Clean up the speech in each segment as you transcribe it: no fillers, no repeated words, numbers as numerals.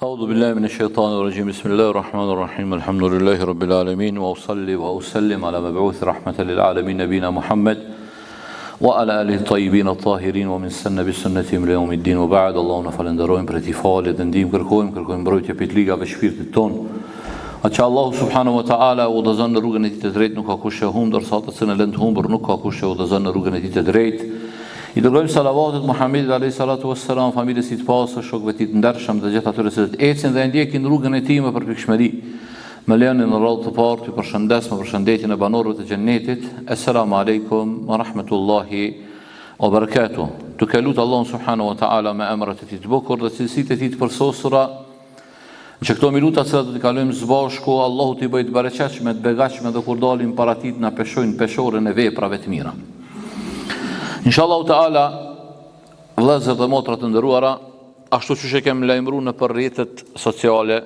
أعوذ بالله من الشيطان الرجيم بسم الله الرحمن الرحيم الحمد لله رب العالمين وأصلي وأسلم على مبعوث رحمة للعالمين نبينا محمد وعلى آله الطيبين الطاهرين ومن سن بسنتهم ليوم الدين وبعد اللهم falenderojmë për ti falet dhe ndihmë kërkojmë mbrojtje për ligave shpirtit ton. Atë Allahu subhanahu wa taala udhëzon në rrugën e tij të drejtë, nuk ka kush e humbur, sa të cilën lënd humbur, nuk ka kush e udhëzon në rrugën e tij të drejtë. I dërgojmë salavatet Muhammedit alayhi salatu wassalam, familjes së tij të pasur, shokëve të tij të ndershëm dhe gjithë atyre që ecën dhe ndjekin rrugën e tij me përpikshmëri. Më lejoni në radhë të parë të përshëndes me përshëndetjen e banorëve të xhennetit. Assalamu alaikum wa rahmatullahi wa barakatuh. Duke lutur Allahun subhanahu wa taala me emrat e tij të bukur dhe cilësitë e tij të përsosura, që këto minuta që do të kalojmë së bashku, Allahu t'i bëjë të bereqetshme, të begatshme dhe kur dalim para tij na peshojnë peshorën e veprave të mira. Inshallah taala, vëllezër dhe motra të nderuara, ashtu siç e kem lajmëruar në rrjetet sociale,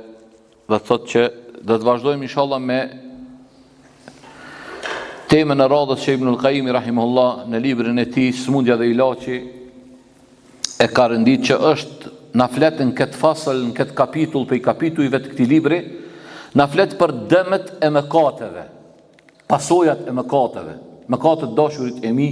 dhe thotë që do të vazhdojmë inshallah me temën e radhës që Ibn al-Qayyim rahimahullah në librin e tij Smundja dhe Ilaçi e ka rëndit që është na flet në këtë fasël, në këtë kapitull për kapitujve të këtij libri, na flet për dëmet e mëkateve, pasojat e mëkateve, mëkatet dashurit e mi.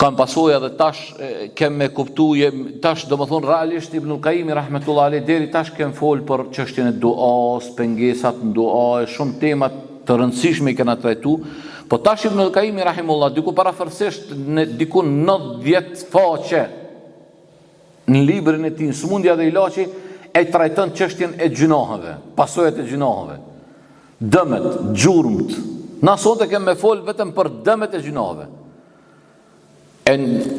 Kam pasoja dhe tash kem me kuptuje, tash do më thonë realisht Ibn al-Qayyim rahmetullah alejh deri tash kem fol për çështjen e duas, pengesat në dua, shumë temat të rëndësishme i kena trajtu, po tash Ibn al-Qayyim rahimullah diku paraforsisht në diku 90 faqe në librin e tij Smundja dhe Ilaçi e trajton çështjen e gjunaheve, pasojat e gjunaheve, dëmet, gjurmët. Na sot e kem me fol vetëm për dëmet e gjunaheve. E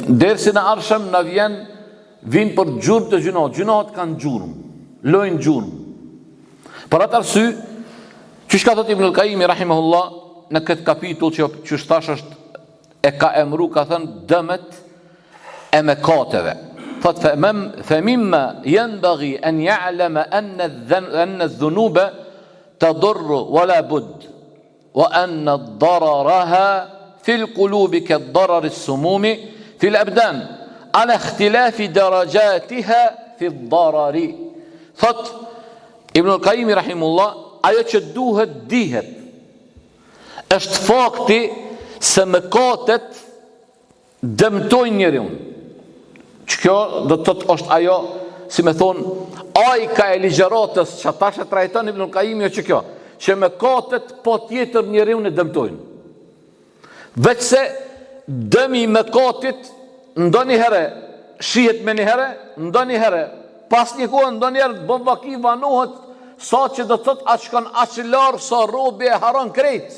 dersin e arshëm na vin për gjurmë të gjunat. Gjunat kanë gjurmë, lojnë gjurmë. Për atë arsye, çish ka thënë Ibn al-Qayyim rahimahullah në këtë kapitull që tash është e ka emru, ka thënë dëmet e mëkateve. Thotë famimma yanbaghi an ya'lama anna adh-dhunuba tadurru wala bud wa anna ad-dararaha في القلوب كالضرر السموم في الأبدان على اختلاف درجاتها في الضرر. Thot Ibn al-Qayyim rahimullah, ajo që duhet dihet është fakti se mëkatet dëmtojnë njeriun. Që kjo do të thotë është ajo, si me thonë, ajka e ligjëratës që tash e trajton Ibn al-Qayyim, jo që kjo, që mëkatet po tjetër njeriun e dëmtojnë. Veç se dëmi i mëkatit ndonjë herë shihet me një herë, ndonjë herë pas një kohë, ndonjë herë bën vaki vanohet, sa që do të thotë atë shkon aq larg sa robi e haron krejt.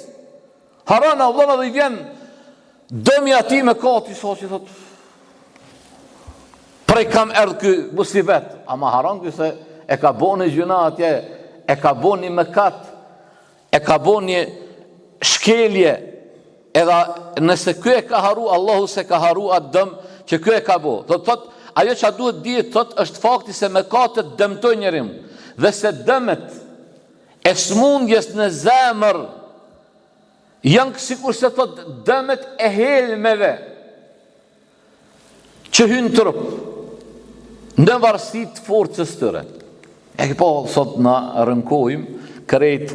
Haron Allah dhe i vjen dëmi atij mëkati, sa që thotë prej kam erdhë ky musibet, ama haron ky se e ka bënë gjuna atje, e ka bënë një mëkat, e ka bënë një shkelje. Edhe nëse ky e ka haru, Allahu se ka haru atë dëm që ky e ka bo. Do të thotë, ajo që duhet dihet thotë është fakti se mëkatet dëmtojnë njerin, dhe se dëmet e smundjes në zemër janë sikur se thotë dëmet e helmeve që hynë trup në varësi të forcës tyre. E po sot na rënkojmë krejt,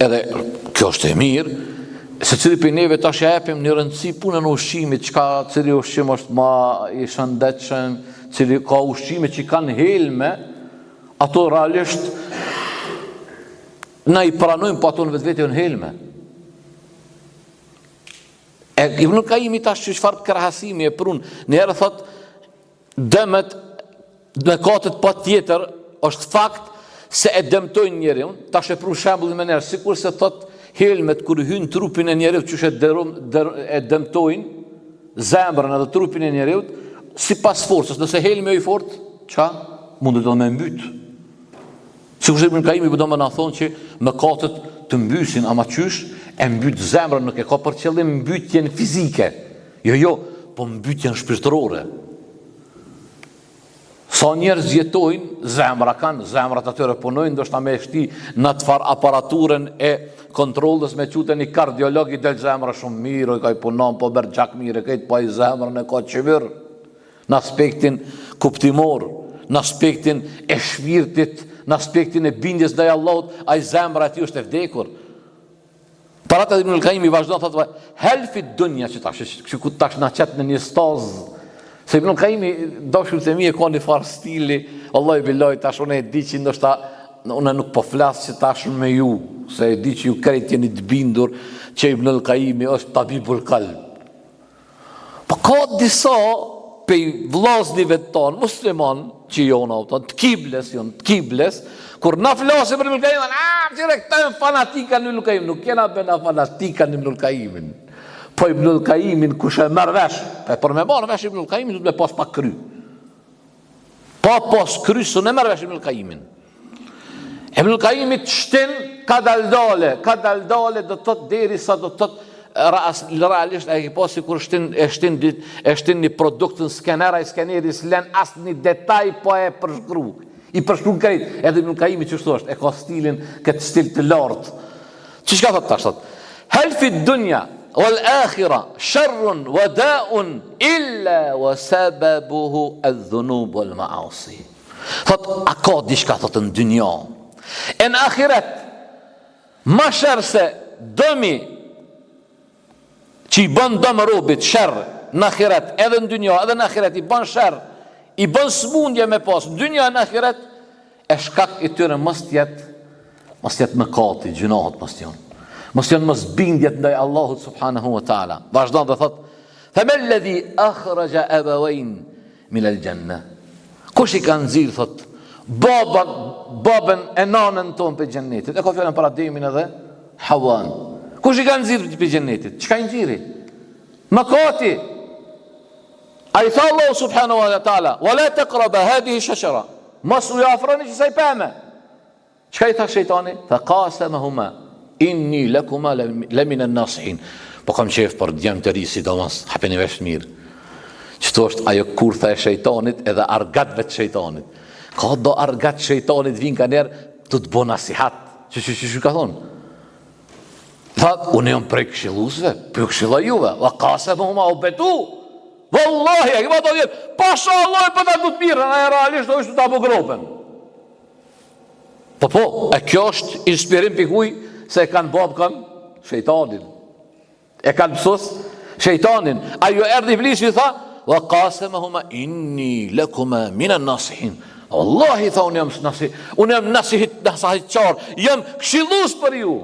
edhe kjo është e mirë, se cili për neve tash japim një rëndësi punën e ushqimit, cili ushqim është ma i shëndetshëm, cili ka ushqime që kanë helme, ato realisht na i pranojmë, po ato në vetvete janë helme. E Ibn al-Qayyim tash çfarë krahasimi e prun, në herë thot dëmet mëkatet patjetër është fakt se e dëmtojnë njeriun. Tash e prun shembullin më herë, sikur se thot helmet kur hyn trupin e njerit që e dëmtojnë zemrën edhe trupin e njerit sipas forcës. Nëse helmi është i fortë, ça mundet të më mbyt. Sikur Ibn al-Qayyim do më na thonë që mëkatet të mbysin, ama qysh e mbyt zemrën, nuk e ka për qëllim mbytjen fizike. Jo, po mbytjen shpirtërore. Sa njerëz jetojnë, zemrat atyre punojnë, ndoshta me shti në të farë aparaturën e kontrolës me qute një kardiolog i del zemra shumë mirë, i ka i punon, po bërë gjak mirë, këtë po i zemrën e ka qëmërë në aspektin kuptimor. në aspektin e shpirtit, në aspektin e bindjes ndaj Allahut, ai zemra e tij është e vdekur. Para të Ibnul Qayyim i vazhdon thotë helfi dunya që tash na çet në një staz. Se Ibnul Qayyim dashur se mi e ka një farë stili, wallahi billahi tash unë e di që ndoshta unë nuk po flas që tash me ju, se e di që ju krejt jeni të bindur që Ibnul Qayyim është tabibul qalb. Po ka disa pej vllaznive tonë musliman që jona të kibles, kur na flasim për Ibnul Qayyim, çire këta fanatika në Ibnul Qayyim, nuk jena bëna fanatika në Ibnul Qayyimin. Po Ibnul Qayyimin kush e merr vesh, për me marr vesh Ibnul Qayyimin duhet me pas pa kry. Pa pas kry s'u ne merr vesh Ibnul Qayyimin. Ibnul Qayyim shtin ka daldale do të thotë derisa do të thotë realisht e ke pasi kur shtin një produkt në skenera, i skeneri s'len asë një detaj po e përshkru. I përshkru krejt, edhe Ibnul Qayyim që shtu është, e ka stilin, këtë stil të lartë. Që shka thot tash thot? Helfi dunja, wal akhira, sharrun, wa daun, illa wa sababuhu adh-dhunub wal ma'asi. Thot, a ka dishka thot në dunja. E në akhiret, ma shërë se dëmi që i bën dëmë robit, shërë, në akhiret, edhe në dynja, edhe në akhiret, i bën shërë, i bën smundje me pas, në dynja e në akhiret, e shkak i tyre mës tjetë më kati, gjunahat mës tjenë mës bindjet ndaj Allahut subhanahu wa ta'ala. Vazhdan dhe thot, themel ledhi akhraja ebawejn minel gjenne. Kush i kanë zirë, thot, babën e nanën tonë për gjennetit. E ka fjallën për Ademin edhe Hawan. Kush i kanë zirë për gjennetit? Qka i në gjiri? Mëkati. A i tha Allah subhanahu wa ta'ala, wa la taqraba hadhihi shajara. Mos u afroni që saj peme. Qka i tha shejtani? Tha qasamahuma inni lakuma lamina an-nasihin. Po kam qef për djemë të ri, sidomos hapeni vesh mirë. Qëto është ajo kurtha e shejtanit edhe argatve të shejtanit. Ka do argat shejtanit vinë ka njerë të të bo nasihat. Që ka thonë? Thot, unë jam prej këshillusve, për këshilla juve, wa qasamahuma u betu. Wallahi, e këma të djetë, pasha Allah për ta du të mirë, në e realisht do ishtë të abu gropen. Po, e kjo është inspirim për kuj, se e kanë babë kanë shejtanin. E kanë mësus shejtanin. A ju erdi iblisi i tha, wa qasamahuma inni lakuma minan nasihin. Wallahi, tha, unë jam nasihit qarë, jam këshillus për ju.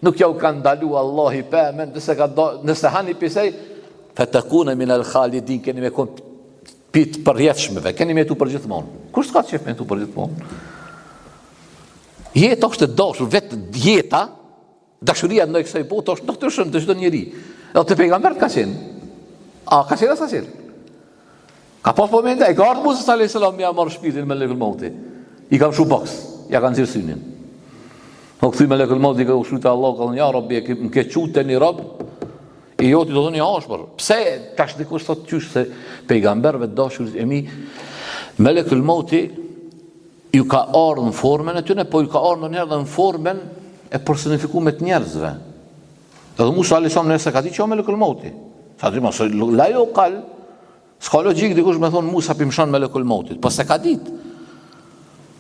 Nuk jau kanë dalu Allah i pëmen, nëse hani pisej, fatakuna min al-khalidin, keni me kon pit përjetshmeve, keni me tu për gjithmonë. Kush s'ka qef me tu për gjithmonë? Jeta është e dashur, vetë jeta, dashuria ndaj kësaj bote është natyrshëm të çdo njeri. Edhe te pejgamberi ka qenë. A ka qenë sa qenë? Ka pas momente, e ka ardhur Musa sallallahu alaihi wasallam ja marr shpirtin me lekul mauti. I kam shu boks, ja kanë nxjerr synin. Po kthy me lekul mauti ka ushtruar te Allah, ka thënë ja Rabbi, më ke çutë një rob. I joti do thonë ja ashpër. Pse tash dikush thotë qysh se pejgamberëve dashurit e mi melekul mauti ju ka ardhur në formën e tyre, po ju ka ardhur ndonjëherë edhe në formën e personifikuar të njerëzve. Edhe Musa alayhis salam nëse ka ditë që melekul mauti. Sa ti mos la jo qal. S'ka logjik dikush me thonë Musa pimshon melekul mautit, po se ka ditë.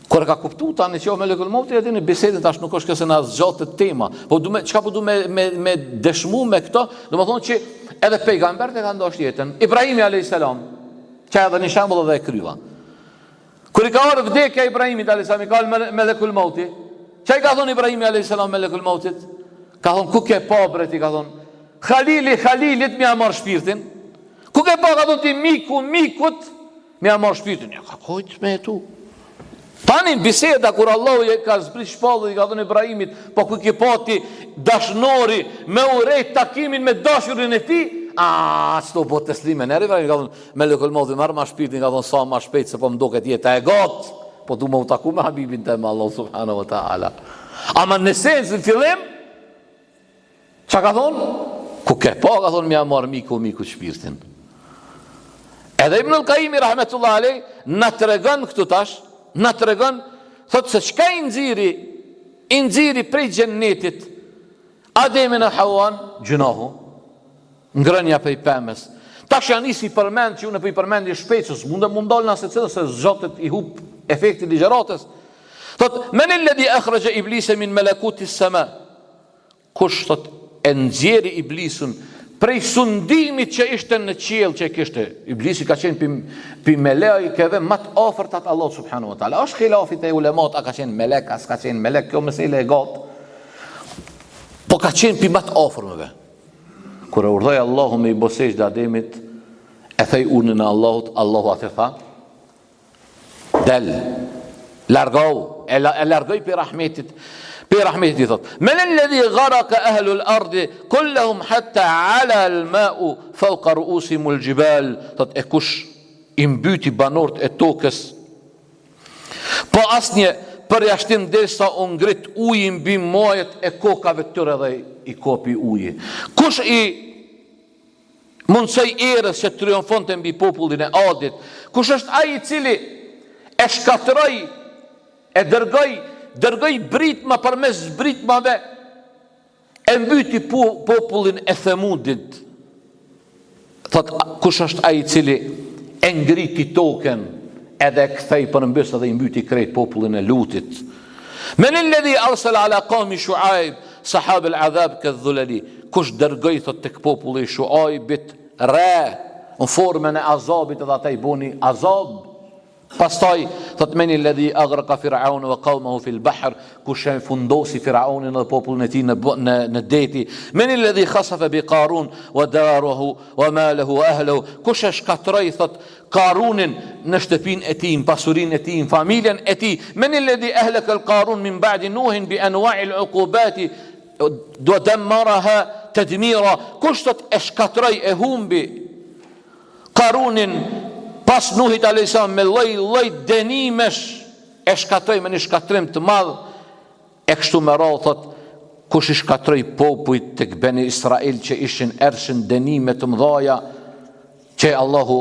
Kur ka kuptuar tani që melekul mauti edhe në bisedën tash nuk është këse na zgjatet tema, po çka po du me dëshmu me këto, domethënë që edhe pejgamberët e kanë dashur jetën. Ibrahimi alayhis salam, që edhe një shembull edhe e kryva. Kur i ka ardhur vdekja Ibrahimit alayhis salam, i ka melekul mauti. Çai ka thonë Ibrahimi alayhis salam melekul mautit? Ka thonë ku ke pobret, i ka thonë Khalilit më marr shpirtin. Ku ke pa ka thonë ti mikut më marr shpirtin. Ja ka kujt me tu. Tani në biseda kur Allahu ka zbrit shpallën i ka thonë Ibrahimit, po ku ke pati dashnori me urejt takimin me dashurin e tij, s'to po teslime në Ibrahim ka thonë melekul mauti marr ma shpirtin, ka thonë sa më shpejt se po më duket jeta e got, po du më u taku me Habibin te me Allah subhanahu wa taala. Ama në esencë në fillim çka ka thonë? Ku ke pa ka thonë më marr miku shpirtin. Edhe Ibnul Qayyim rahmetullah alej na tregon këtu tash, na tregon thotë se çka i nxiri prej xhennetit Ademin e Hawan, gjunahu, ngrënia prej pemës. Tash janë nisi përmend që unë po i përmendi shpejtës, mundon nëse cilës se zhotet i hub efekti ligjëratës. Thot, men alladhi akhraja iblisa min malakuti as-sama. Kush thot e nxjerri iblisun prej sundimit që ishte në qiell që kishte. Iblisi ka qenë pi melekëve më të afërt atë Allah subhanahu wa taala. Është xhilafit e ulemat, a ka qenë melek, as ka qenë melek, kjo mesela e gat. Po ka qenë pi më të afërmëve. Kur e urdhoi Allahu me i bosej dhe Ademit, e thej unën e Allahut, Allahu atë tha, del, largohu, e largoj për rahmetit, thot, men alladhi gharaka ahlu al-ardi kullahum hatta ala al-ma'u fawqa ru'usihim al-jibal. Thot, e kush i mbyti banorët e tokës, po asnjë përjashtim derisa u ngrit uji mbi majet e kokave të tyre dhe i kopi uji. Kush i mundsoi erës që triumfonte mbi popullin e Adit? Kush është ai i cili e shkatëroi, e dërgoi britma përmes britmave, e mbyti popullin e Themudit? Thot, kush është ai i cili e ngriti tokën edhe kthej përmbys edhe i mbyti krejt popullin e Lutit? Men alladhi arsala ala qawmi Shuaib sahab al-adhab kadh-dhulali. Kush dërgoi thot tek populli i Shuaibit re në formën e azabit edhe ata i boni azab. Pastaj thot, men alladhi aghraqa Fir'aun wa qawmahu fi al-bahr. Kush e fundosi Fir'aunin dhe popullin e tij në deti? Men alladhi khasafa bi Qarun wa daruhu wa malahu wa ahlihi. Kush e shkatroi thot Qarunin në shtëpinë e tij, në pasurinë e tij, në familjen e tij? Men alladhi ahlaka al-Qarun min ba'di Nuhin bi anwa'i al-uqubati wa dammaraha tadmira. Kush thot e shkatroi, e humbi Qarunin pas Nuhit a.s. me lloj dënimesh, e shkatroi me një shkatrim të madh. E kështu me radhë thot, kush i shkatroi popujt tek Beni Israil që ishin ershin dënime të mëdha, që Allahu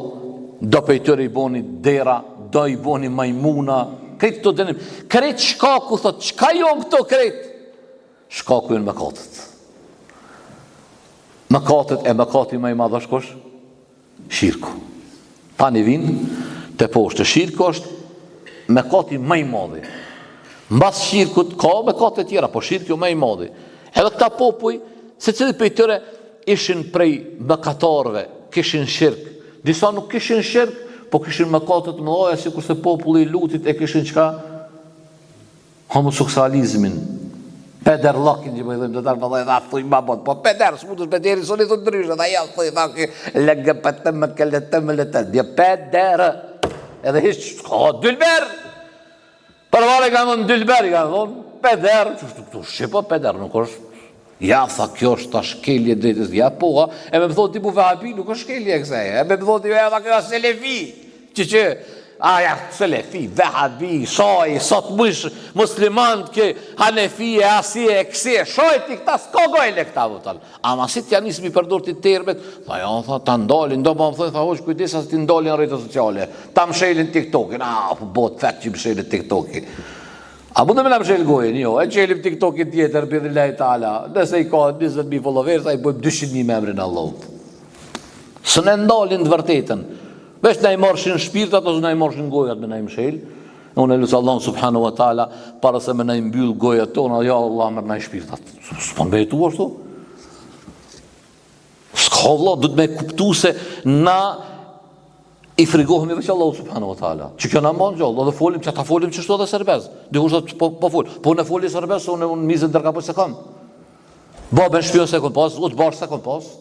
do prej tyre i boni dera, do i boni majmuna, krejt këto dënim. Krejt shkaku thot, çka jon këto krejt? Shkaku janë mëkatet. Mëkatet e mëkati më i madh është kush? Shirku. Tani vinë të poshtë. Shirku është mëkati më i madh. Mbas shirkut ka mëkate të tjera, po shirku më i madh. Edhe këta popuj, secili prej tyre ishin prej mëkatarëve, kishin shirk. Disa nuk kishin shirk, po kishin mëkate të mëdha, sikurse populli i Lutit e kishin çka? Homoseksualizmin, pederllakin, që po i thëmë të tarë, vëllai dha thuj ma bot, po peder, s'mutësh pederi, soni thot ndryshe, dha ja thuj, dha LGBT më këlletëm, dje peder, edhe hish, dylber, përvare ka thonë dylber, ka thonë, peder, që shqipo peder, nuk është, ja, tha, kjo është ta shkelje drejtës, ja, po, e me më thotë tipu vahabi, nuk është shkelje e kësaj, e me më thotë tipu, ja, kjo është selefi, që, aja, selefi, vehabi, shaj, sot mësh muslimant ke hanefi, asije, kësije, shaj ti këta, s'ka gojle këta vëtal. Ama si t'ja nisë mi përdur t'i termet, tha ja, tha, ta ndalin, do më thënë, tha, hoq, kujdesa se t'i ndalin në rrjetet sociale, ta mshelin TikTokin, po bot fat që mshelin TikTokin. A bu dhe me në mshelin gojen, jo, e qelim TikTokin tjetër, bidhillahi ta'ala, nëse i ka 20.000 followers, a i bojmë 200.000 me emrin Allahut. Së ne ndalin të vërtetën. Vesh na i morshin shpirtat ose na i morshin gojat me na i mshel. Unë e lusë Allah subhanahu wa ta'ala para se me na i mbyll gojat tona, ja Allah mërë na i shpirtat. S'pan bejtu ashtu? S'ka Allah, du të me kuptu se na i frigohemi veç Allah subhanahu wa ta'ala. Që kjo na mban gjallë, dhe folim, që ta folim qështu edhe serbez. Dikush të po fol. Po në foli serbez, se unë mizën dërka po se kam. Babën shpion se kon pas, u të barë se kon pas.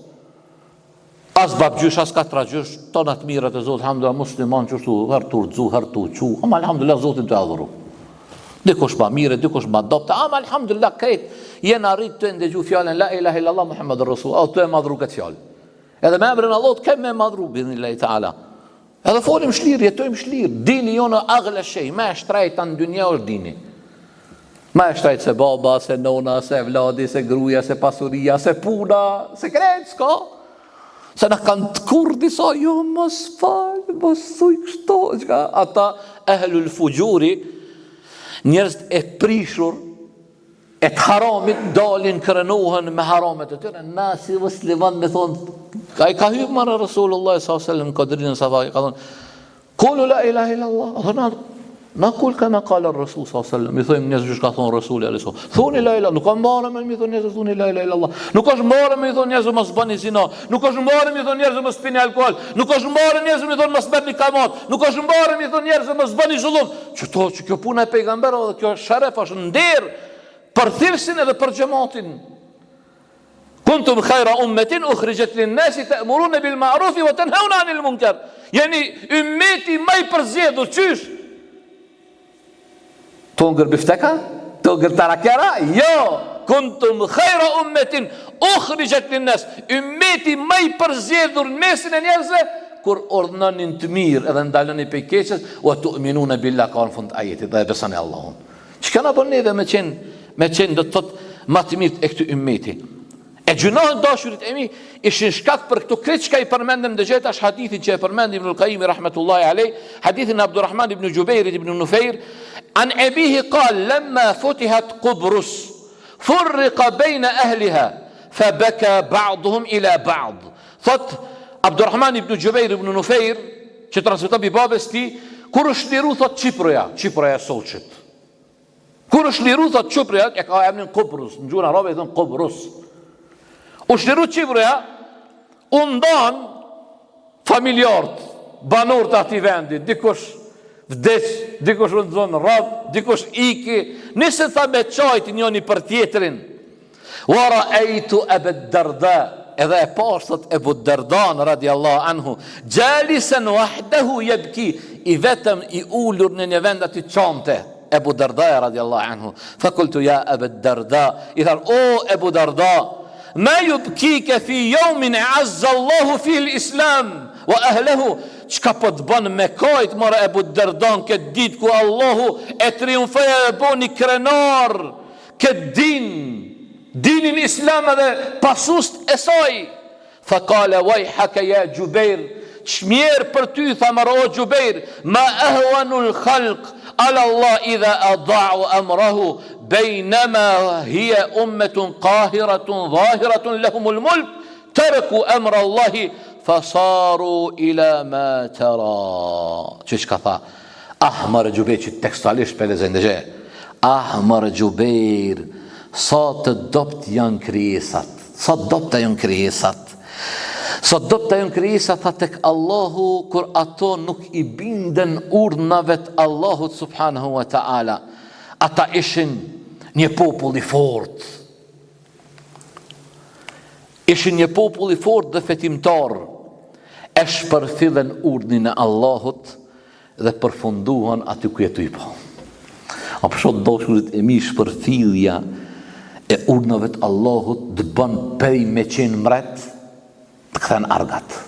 As babgjysh, as katragjysh, tonat mirat e Zotë, alhamdulillah, musliman qështu, hërtu, qu, ama alhamdulillah, Zotin të adhuru. Dikush ma mire, dikush ma dopte, ama alhamdulillah, krejt, jenë arrit të ndëgju fjallën, la ilaha illallah, Muhammed Rasul, të e madhru këtë fjallë. Edhe me emrin Allah, të kemë me madhru, bidhnillahi ta'ala. Edhe folim shlirë, jetojmë shlirë, dini jonë agle shej, me shtrajta në dynja është dini. Me shtrajt se baba, se nona, se vladi, se gruja, se pasuria, se puna, se krejt, s'ka. Se në kanë të kur disa, jo, mos falë, mos thuj kështo, qka, ata ehlul fugjuri, njerëz e prishur, e të haramit dalin kërënohen me haramet e tyre. Na si musliman me thonë, a i ka hyrë marë Rasulullah s.a.s. Në kadrinë Safa, ka thonë, kulu la ilaha illallah. A thonë, na kul kama qala Rasul s.a.s. Mi thojmë njëzë që ka thonë Rasuli a.s. Thoni la ilaha, nuk ka mbarë me mi thonë njëzë, thoni la ilaha illallah. Nuk është mbarë me mi thonë njëzë mos bëni zina. Nuk është mbarë me mi thonë njëzë mos pini alkohol. Nuk është mbarë njëzë me thonë mos merrni kamat. Nuk është mbarë me thonë njëzë mos bëni zullum. Që kjo puna e pejgamberëve dhe kjo sharef është nder për thirrsin edhe për xhamatin. Kuntum khayra ummatin ukhrijat lin-nasi ta'muruna bil ma'ruf wa tanhauna 'anil munkar. Yani ummeti më i përzgjedhur çysh? Tongër bifteka? Tongër tarakera? Jo! Kuntum khayra ummatin ukhrijat lin-nas. Ummeti më i përzgjedhur në mesin e njerëzve kur ordhnonin të mirë edhe ndaloni prej keqes, wa tu'minuna billahi ka në fund ajetit dhe besoni Allahun. Çka na bën neve me qenë do të thotë më të mirë e këtë ummeti. E gjunohet dashurit e mi ishin shkak për këto kreç që i përmendëm dëgjeta është hadithin që e përmendi Ibn al-Qayyim rahmetullahi alayh, hadithin Abdurrahman ibn Jubair ibn Nufayr an abihi qal lamma futihat Qubrus furriqa bayna ahliha fabaka ba'dhum ila ba'd. Thot Abdurrahman ibn Jubair ibn Nufayr që transmeton bi babës ti kur është liru thot Çiproja Soçit. Kur është liru thot Çiproja e ka emrin Qubrus, në gjuhën arabe i thon Qubrus. U shliru Çiproja, u ndan familjarët, banorët e atij vendi, dikush vdes, dikush u nxon rrot, dikush iki, nisën tha me çajt njëri për tjetrin. Wa ra'aytu Abu Darda, edhe e pashtot Ebu Dardan radiallahu anhu, jalisan wahdahu yabki, i vetëm i ulur në një vend aty çante. Ebu Darda radiallahu anhu. Fa qultu ya Abu Darda, i than o Ebu Darda, ma yubkika fi yawmin azza Allahu fi al-Islam wa ahlihi, çka po të bën me kajt mora Ebu Dardan këtë ditë ku Allahu e triumfoi e boni krenar këtë dinin Islam dhe pasust e saj. Fa qala wayhaka ya Jubair, çmjer për ty thamar o Jubair, ma ahwanul khalq ala Allah idha ada'u amrahu بينما هي أمة قاهرة ظاهرة لهم الملك تركوا أمر الله فصاروا إلى ما ترى. Çish ka tha Ahmar Jubair që tekstualisht për lezën dëgje. Ahmar Jubair, sa të dopt janë krijesat, sa dopta janë krijesat. Sa dopta janë krijesat tek Allahu kur ato nuk i binden urdhnave të Allahut subhanahu wa ta'ala. Ata ishin një popull i fort. Ishin një popull i fort dhe fetimtar. E shpërfillen urdhnin e Allahut dhe përfunduan aty ku jetoi po. A për shkak dashurit e mi shpërfillja e urdhnave të Allahut të bën prej me qenë mret të kthen argat.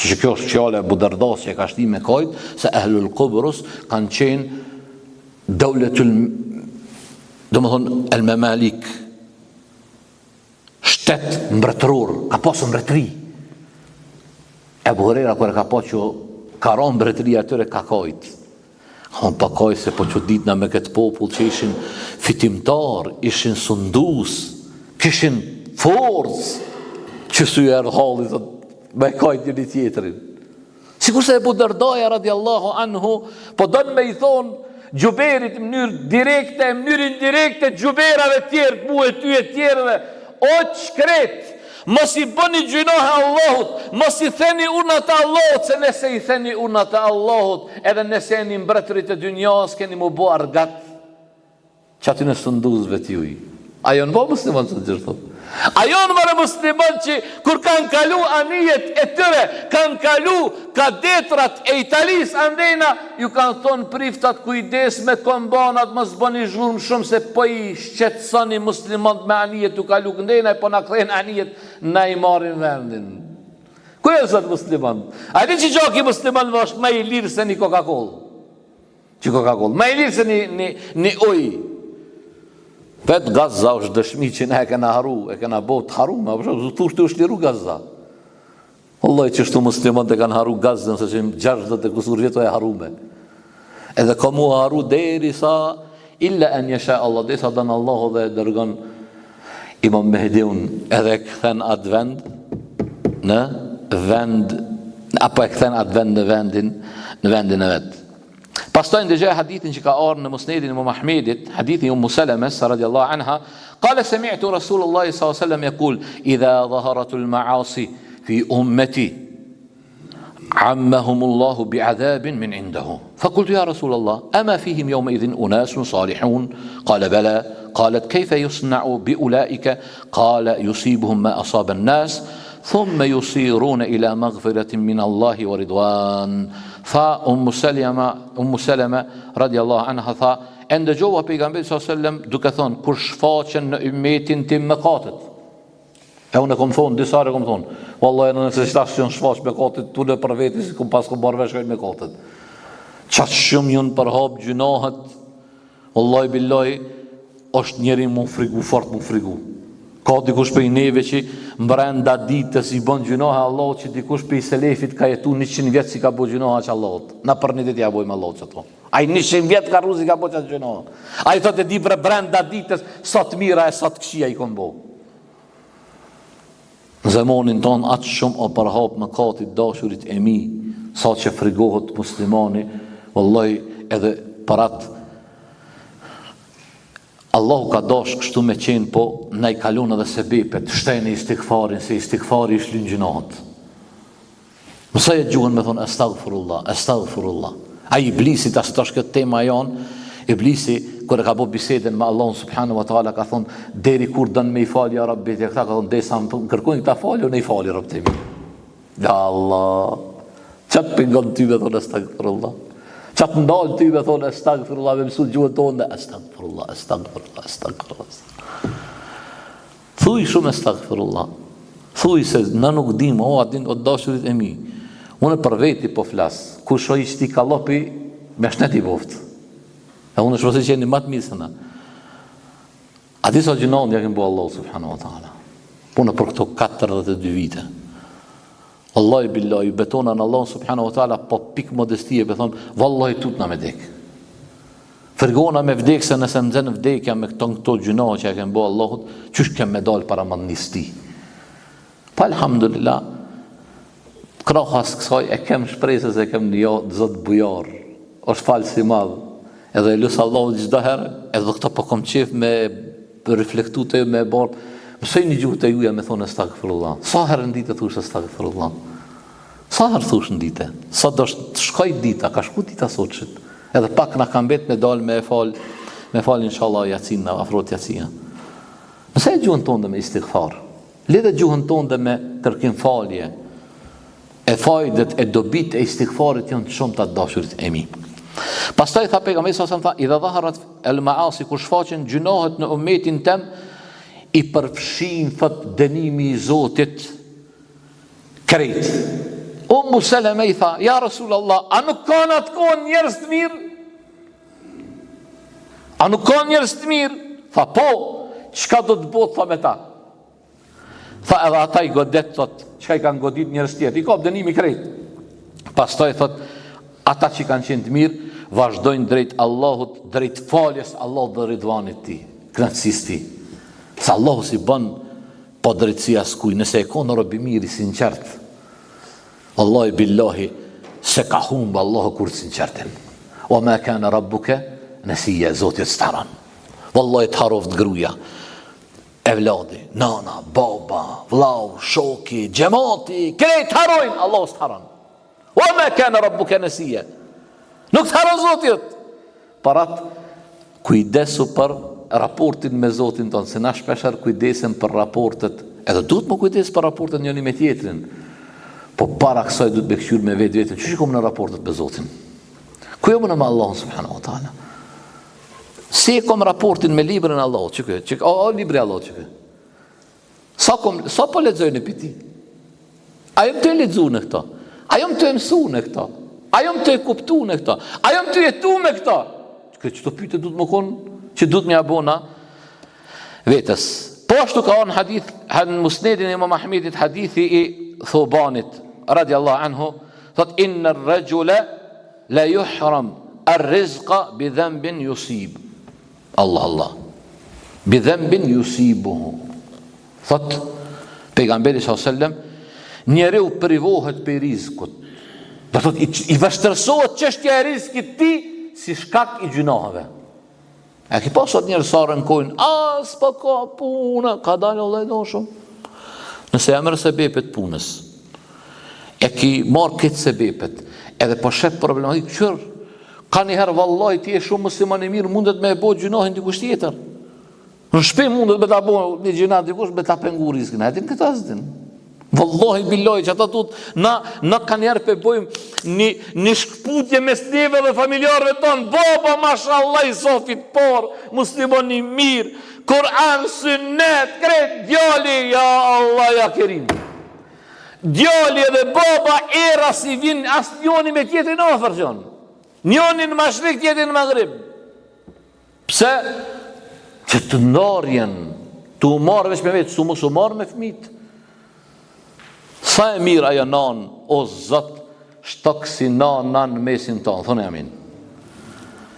Që kjo është fjala e Abu Dardas që ka shti me kajt se Ahlul Qubrus kanë qenë dawlatul el Mamalik, shtet mbretëror, ka pasur mbretëri. Ebu Hurera kur ka pasur që ka rënë mbretëria atyre ka kajt. Kanë pa kajt se po çuditna me këtë popull që ishin fitimtar, ishin sundus, kishin forcë, që sy halli me kajt njëri tjetrin. Sikurse Ebu Dardaja radiallahu anhu po don me I thonë Juberit në mënyrë direkte, në mënyrë indirekte, Juberave tjerë, mu e ty e tjerëve, o shkret, mos I bëni gjinohë Allahut, mos I theni urnat e Allahut, se nëse I theni urnat e Allahut, edhe nëse jeni mbretërit e dynjas, keni mu bo argat, që aty në sunduzve t'juj. Ajo në bo musliman që të gjithë. Ajo në mërë musliman që kur kanë kalu anijet e tëre, kanë kalu kadetrat e Italis, andejna ju kanë thonë priftat kujdes me kombanat, mos bëni zhurmë shumë se po I shqetësoni muslimat me anijet u kalu këndejna, po na kthejnë anijet na I marin vendin. Ku e sot musliman? A di që gjoki musliman më është me I lirë se një Coca-Cola? Që Coca-Cola, me I lirë se një ujë. Vetë Gaza është dëshmi që ne e kena haru, e kena bot haru, me thush të është liru Gaza. Allah që shtu muslimat e kanë haru Gazën, se që 60 e kusur vjeto e haru me. Edhe ka mu haru deri sa illa an yasha Allah, desa dan Allahu dhe dërgon Imam Mehdiun edhe kthen atë vend në vend, apo e kthen atë vend në vendin e vet. Pastaj ndëgjoj hadithin që ka ardhur në Musnedin e Imam Ahmedit, hadithi Ummu Salames radhiyallahu anha, قال سمعت رسول الله صلى الله عليه وسلم يقول إذا ظهرت المعاصي في أمتي عمهم الله بعذاب من عنده. فقلت يا رسول الله أما فيهم يومئذ أناس صالحون؟ قال بلى. قالت كيف يصنع بأولئك؟ قال يصيبهم ما أصاب الناس ثم يصيرون إلى مغفرة من الله ورضوان. فأم سلمة رضي الله عنها tha, e ndëgjova pejgamberin sallallahu alajhi wasallam duke thonë, kur shfaqen në ummetin tim mëkatet. E unë kom thonë, disa herë kom thonë, vallahi nëse station shfaq mëkatet tunë për vetes, kum pas kom bërë vesh mëkatet. Çat shumë janë për hap gjunohet. Wallahi billahi është njëri mu frigu. Ka dikush prej neve që brenda ditës i bën gjunohe Allahut, që dikush prej selefit ka jetu 100 vjet si ka bë gjunohe që Allahut. Na për një ditë ja bojmë Allahut çato. Ai 100 vjet ka rruzi ka bë çat gjunohe. Ai thotë di për brenda ditës sa të mira e sa të këqija i kon bë. Në zamanin ton atë shumë o përhap mëkatit dashurit e mi, sa që frigohet muslimani, wallahi edhe për atë Allahu ka dash kështu me qenë, po na i kalon edhe sebepet, shteni istighfarin, se istighfari i shlyn gjunat. Mësa e gjuhën me thonë astaghfirullah. Ai iblisi tas tash këtë tema janë, iblisi kur e ka bë bisedën me Allahun subhanahu wa taala ka thonë deri kur don me i fal ja Rabbi, te ka thonë desa më kërkojnë ta falë, ne i fali Rabbi. Ja Allah. Çat pengon ty me thonë astaghfirullah. Qatë ndalë ty me thonë astaghfirullah, me mësu gjuhën tonë, astaghfirullah. Thuj shumë astaghfirullah. Thuj se në nuk dim, adin o dashurit e mi. Unë për veti po flasë, ku shoj shti kalopi, me shnet i boftë. E unë shpësi që e një matë misëna. A disa gjinohën ja kemë bo Allah subhanahu wa ta'ala. Punë për këto 42 vite. Wallahi billahi betona në Allah subhanahu wa taala, po pik modestie be thon, wallahi tutna me dek. Fërgona me vdek, se nëse nxen vdekja me këto gjinoa që e kem bë Allahut, çysh kem me dal para amnisti. Pa alhamdulillah, krahas kësaj e kem shpresë se kem një zot bujar. Është falsi i madh. Edhe lut Allahu çdo herë, edhe këto po kom qef me reflektu të me bërë. Mësoj një gjuhë të juja me thonë astaghfirullah. Sa herë në ditë thush astaghfirullah? Sa herë thush në ditë? Sa do shkoj dita, ka shku dita sotshit. Edhe pak na kam bet me dal me fal inshallah Yasin, na afrohet Yasin. Mësoj gjuhën tonë me istighfar. Lidhe gjuhën tonë me kërkim falje. E fajdet e dobit e istighfarit janë të shumta të dashurit e mi. Pastaj tha pejgamberi sa tha, idha dhaharat el maasi, kur shfaqen gjunohet në ummetin tem, i përfshin thot dënimi i Zotit krejt. Ummu Seleme i tha, ja Rasulallah, a nuk kanë atë kohë njerëz të mirë? A nuk kanë njerëz të mirë? Tha, po, çka do të bëhet tha me ta? Tha, edhe ata i godet, thot, çka i kanë godit njerëz tjetër, i kap dënimi krejt. Pastaj thot, ata që kanë qenë të mirë, vazhdojnë drejt Allahut, drejt faljes Allahut dhe ridvanit ti, kënaqësisë ti. Sa Allahu si bën po drejtësia s'kuj, nëse e konë robi miri sinqert, Wallahi billahi se ka humbë Allahu kur sinqertin. Wa ma kana rabbuka nasiya, Zoti s'taran. Wallahi të haroft gruja, evladi, nana, baba, vllau, shoki, xhamati, krejt harojnë, Allahu s'taran. Wa ma kana rabbuka nasiya. Nuk të haron Zotit. Parat kujdesu për raportin me Zotin tonë, se na shpeshher kujdesem për raportet, edhe duhet më kujdes për raportet njëri me tjetrin, po para kësaj duhet me këshyr me vetë, që shikom në raportet me Zotin? Ku jam në me Allahun subhanahu wa taala? Si kom raportin me librin e Allahut, libri i Allahut çka? Sa po lexoj në piti? A jam të lexu në këto? A jam të mësu në këto? A jam të kuptu në këto? A jam të jetu me këto? Çto pyetje duhet më kon që duhet me abona vetës. Po ashtu ka orë në hadith, në musnedin e Imam Ahmedit, hadithi i Thubanit, radiallahu anhu, thot, inna rrejule la juhram arrizqa bi dhembin yusib. Allah, Allah. Bidhembin yusibuhu. Thot pejgamberi s.a.s. njeriu privohet për rizkut. Do thot i vështërsohet çështja e rizkit ti si shkak i gjunaheve. A ki pa sot njerëz sa rënkojnë, s'pa ka puna, ka dalë Allah doshum. Nëse e merr sebepet punës, e ki marr këtë sebepet, edhe po shef problematik qërë, ka njëherë vallahi ti e shumë musliman i mirë, mundet me e bo gjunahin dikush tjetër. Në shtëpi mundet me ta bo një gjunah dikush, me ta pengu rizkin. A din këtë asdin. Vallahi billahi që ata tut na ka njerë pe bojmë një shkputje mes neve dhe familjarëve tonë. Baba, mashallah, i sofit por, muslimon i mirë, Kur'an, sunnet, kret, djali, ja Allah, ja Kerim. Djali dhe baba era si vinë as njoni me tjetrin afër gjon. Njoni në mashrik, tjetrin në maghrib. Pse? Që të ndarjen, të umarë veç me vetë, su mos umarë me fmit. Sa e mirë ajo nan, o Zot, shtok si nan mesin tonë, thonë e amin.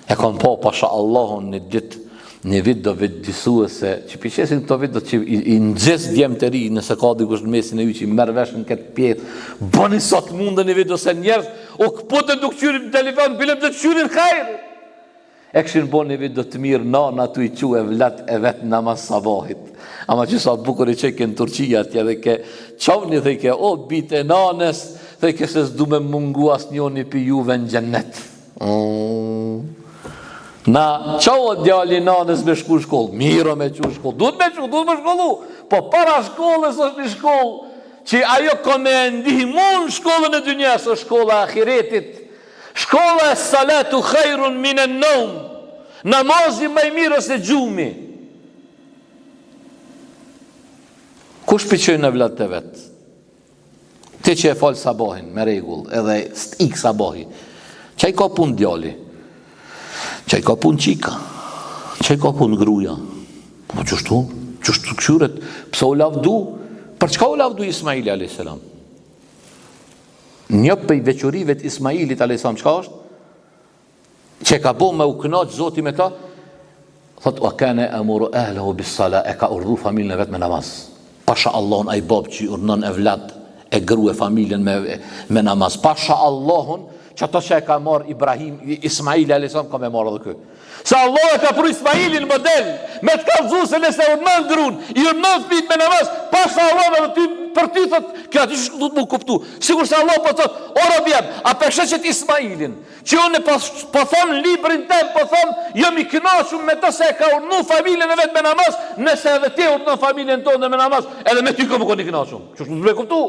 E kanë po pasha Allahun një ditë, një vit do vetëdisuese, që pishesin këto vit do që i nëgjes djemë të ri, nëse ka dikush në mesin e ju që i merë vesh në këtë pjetë, bëni sot mundën një vit ose njerës, o këpotën du këqyrin në telefon, bilem të këqyrin kajrë. E këshin bo një vit do të mirë nana tu i qu e vlet e vetë namaz sabahit. Ama që sa bukur i qeke në Turqia tja dhe ke qavni dhe ke o bite nanes dhe ke se s'du me mungu as njoni për juve në gjennet. Na qao djali nanes me shku shkollë, miro me qu shkollë, duhet me shkollu, po para shkollës është një shkollë që ajo ka me ndihmon shkollën e dynjas, është shkolla e ahiretit. Shkolla e salatu khairun minen nom. Namazi më i mirë ose gjumi. Kush pëqoj në vlad të vetë? Ti që e falë sabahin me regull, edhe stik sabahi, që i ka pun djali, që i ka pun qika, që i ka pun gruja. Po qështu këshuret, pëse u lavdu? Për çka u lavdu Ismaili a.s. Një për i vequrive të Ismailit a.s. Qka është? Që ka bo me u kënaq Zoti me ta, thot, o kane amuru ehlehu bis sala, e ka urdhu familjen e vetë me namaz. Pasha Allahun a i bab që i urdhnon e vlad, e gru e familjen me namaz. Pasha Allahun, që ato që e ka marë Ibrahim, Ismaili a.s. ka me marë edhe kë. Se Allah e ka pru Ismailin model, me të kalzu se nëse urdhnon grun, i urdhnon fëmijët me namaz, pasha Allahun edhe ty për ty thot, kjo aty që du të mu kuptu. Sigur se Allah po thot, o robjen, a përsheqet Ismailin, që unë po thonë librin tem, po thonë, jam i kënaqur me të se e ka urdhnu familjen e vetë me namaz, nëse edhe ti urdhnon familjen tonë me namaz, edhe me ty ka më koni kënaqur. Që është me kuptu?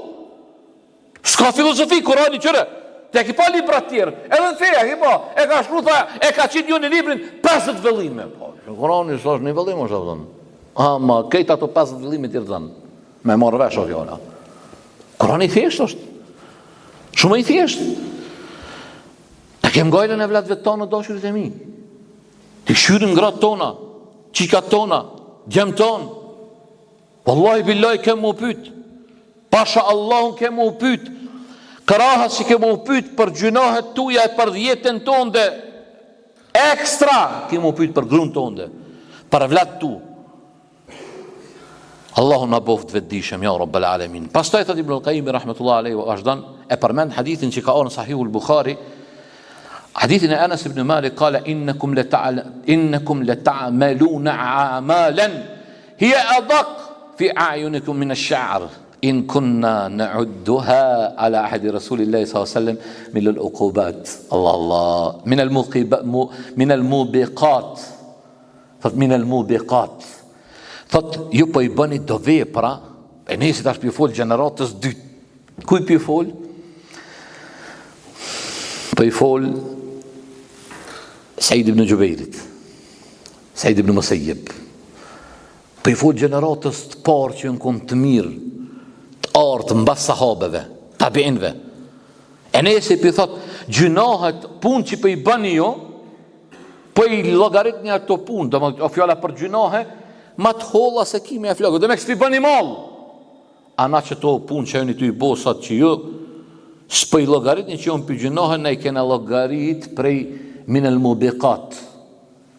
S'ka filozofi, Kurani qëre. Te ki pa libra tjerë, edhe në feja, ki pa, e ka shkru, tha, e ka qitë një librin 50 vëllime. Kurani s'është një vëllim, është avdhën. Ama, kejt ato 50 vëllime tjerë dhënë, me marrë vesh o fjona. Kurani thjesht është, shumë i thjesht. E kem gajlën e vlatëve tonë dashurit e mi. Ti shyrin gratë tona, qikat tona, gjemë tonë. Wallahi billahi kem mu pyt. Pasha Allahun kem mu pyt. Kërahas që ke mu pyt për gjunahet tuja e për djetën tonde, ekstra ke mu pyt për grun tonde, për vlat tu. Allahu na boft vetdijshëm, ja Rabbel Alamin. Pastaj thot Ibn al-Qayyim rahmetullah alayhi wa ashdan e përmend hadithin që ka orë në Sahihul Bukhari, hadithin e Anas ibn Malik, qala innakum lata'maluna a'malan hiya adaq fi a'yunikum min ash-sha'r. إن كنا نعدها على عهد رسول الله صلى الله عليه وسلم من العقوبات الله من الموبقات من الموبقات thot ju po I bëni do vepra e nisi tash pi fol gjeneratës dytë ku pi fol po I fol Said ibn Jubairit Said ibn Musayyib po I fol gjeneratës të parë që në kënd të mirë artë mbas sahabeve, tabiinve. E nesi për thot, gjunahet pun që për I bëni jo, për I logarit një ato pun, do më fjalla për gjunahe, ma të holla se kimi e flagë, do me kësë për bëni mal. Ana që to pun që e një të I bosat që jo, s'për I logarit një që jo në për gjunahe, ne I kena logarit prej minel mubiqat,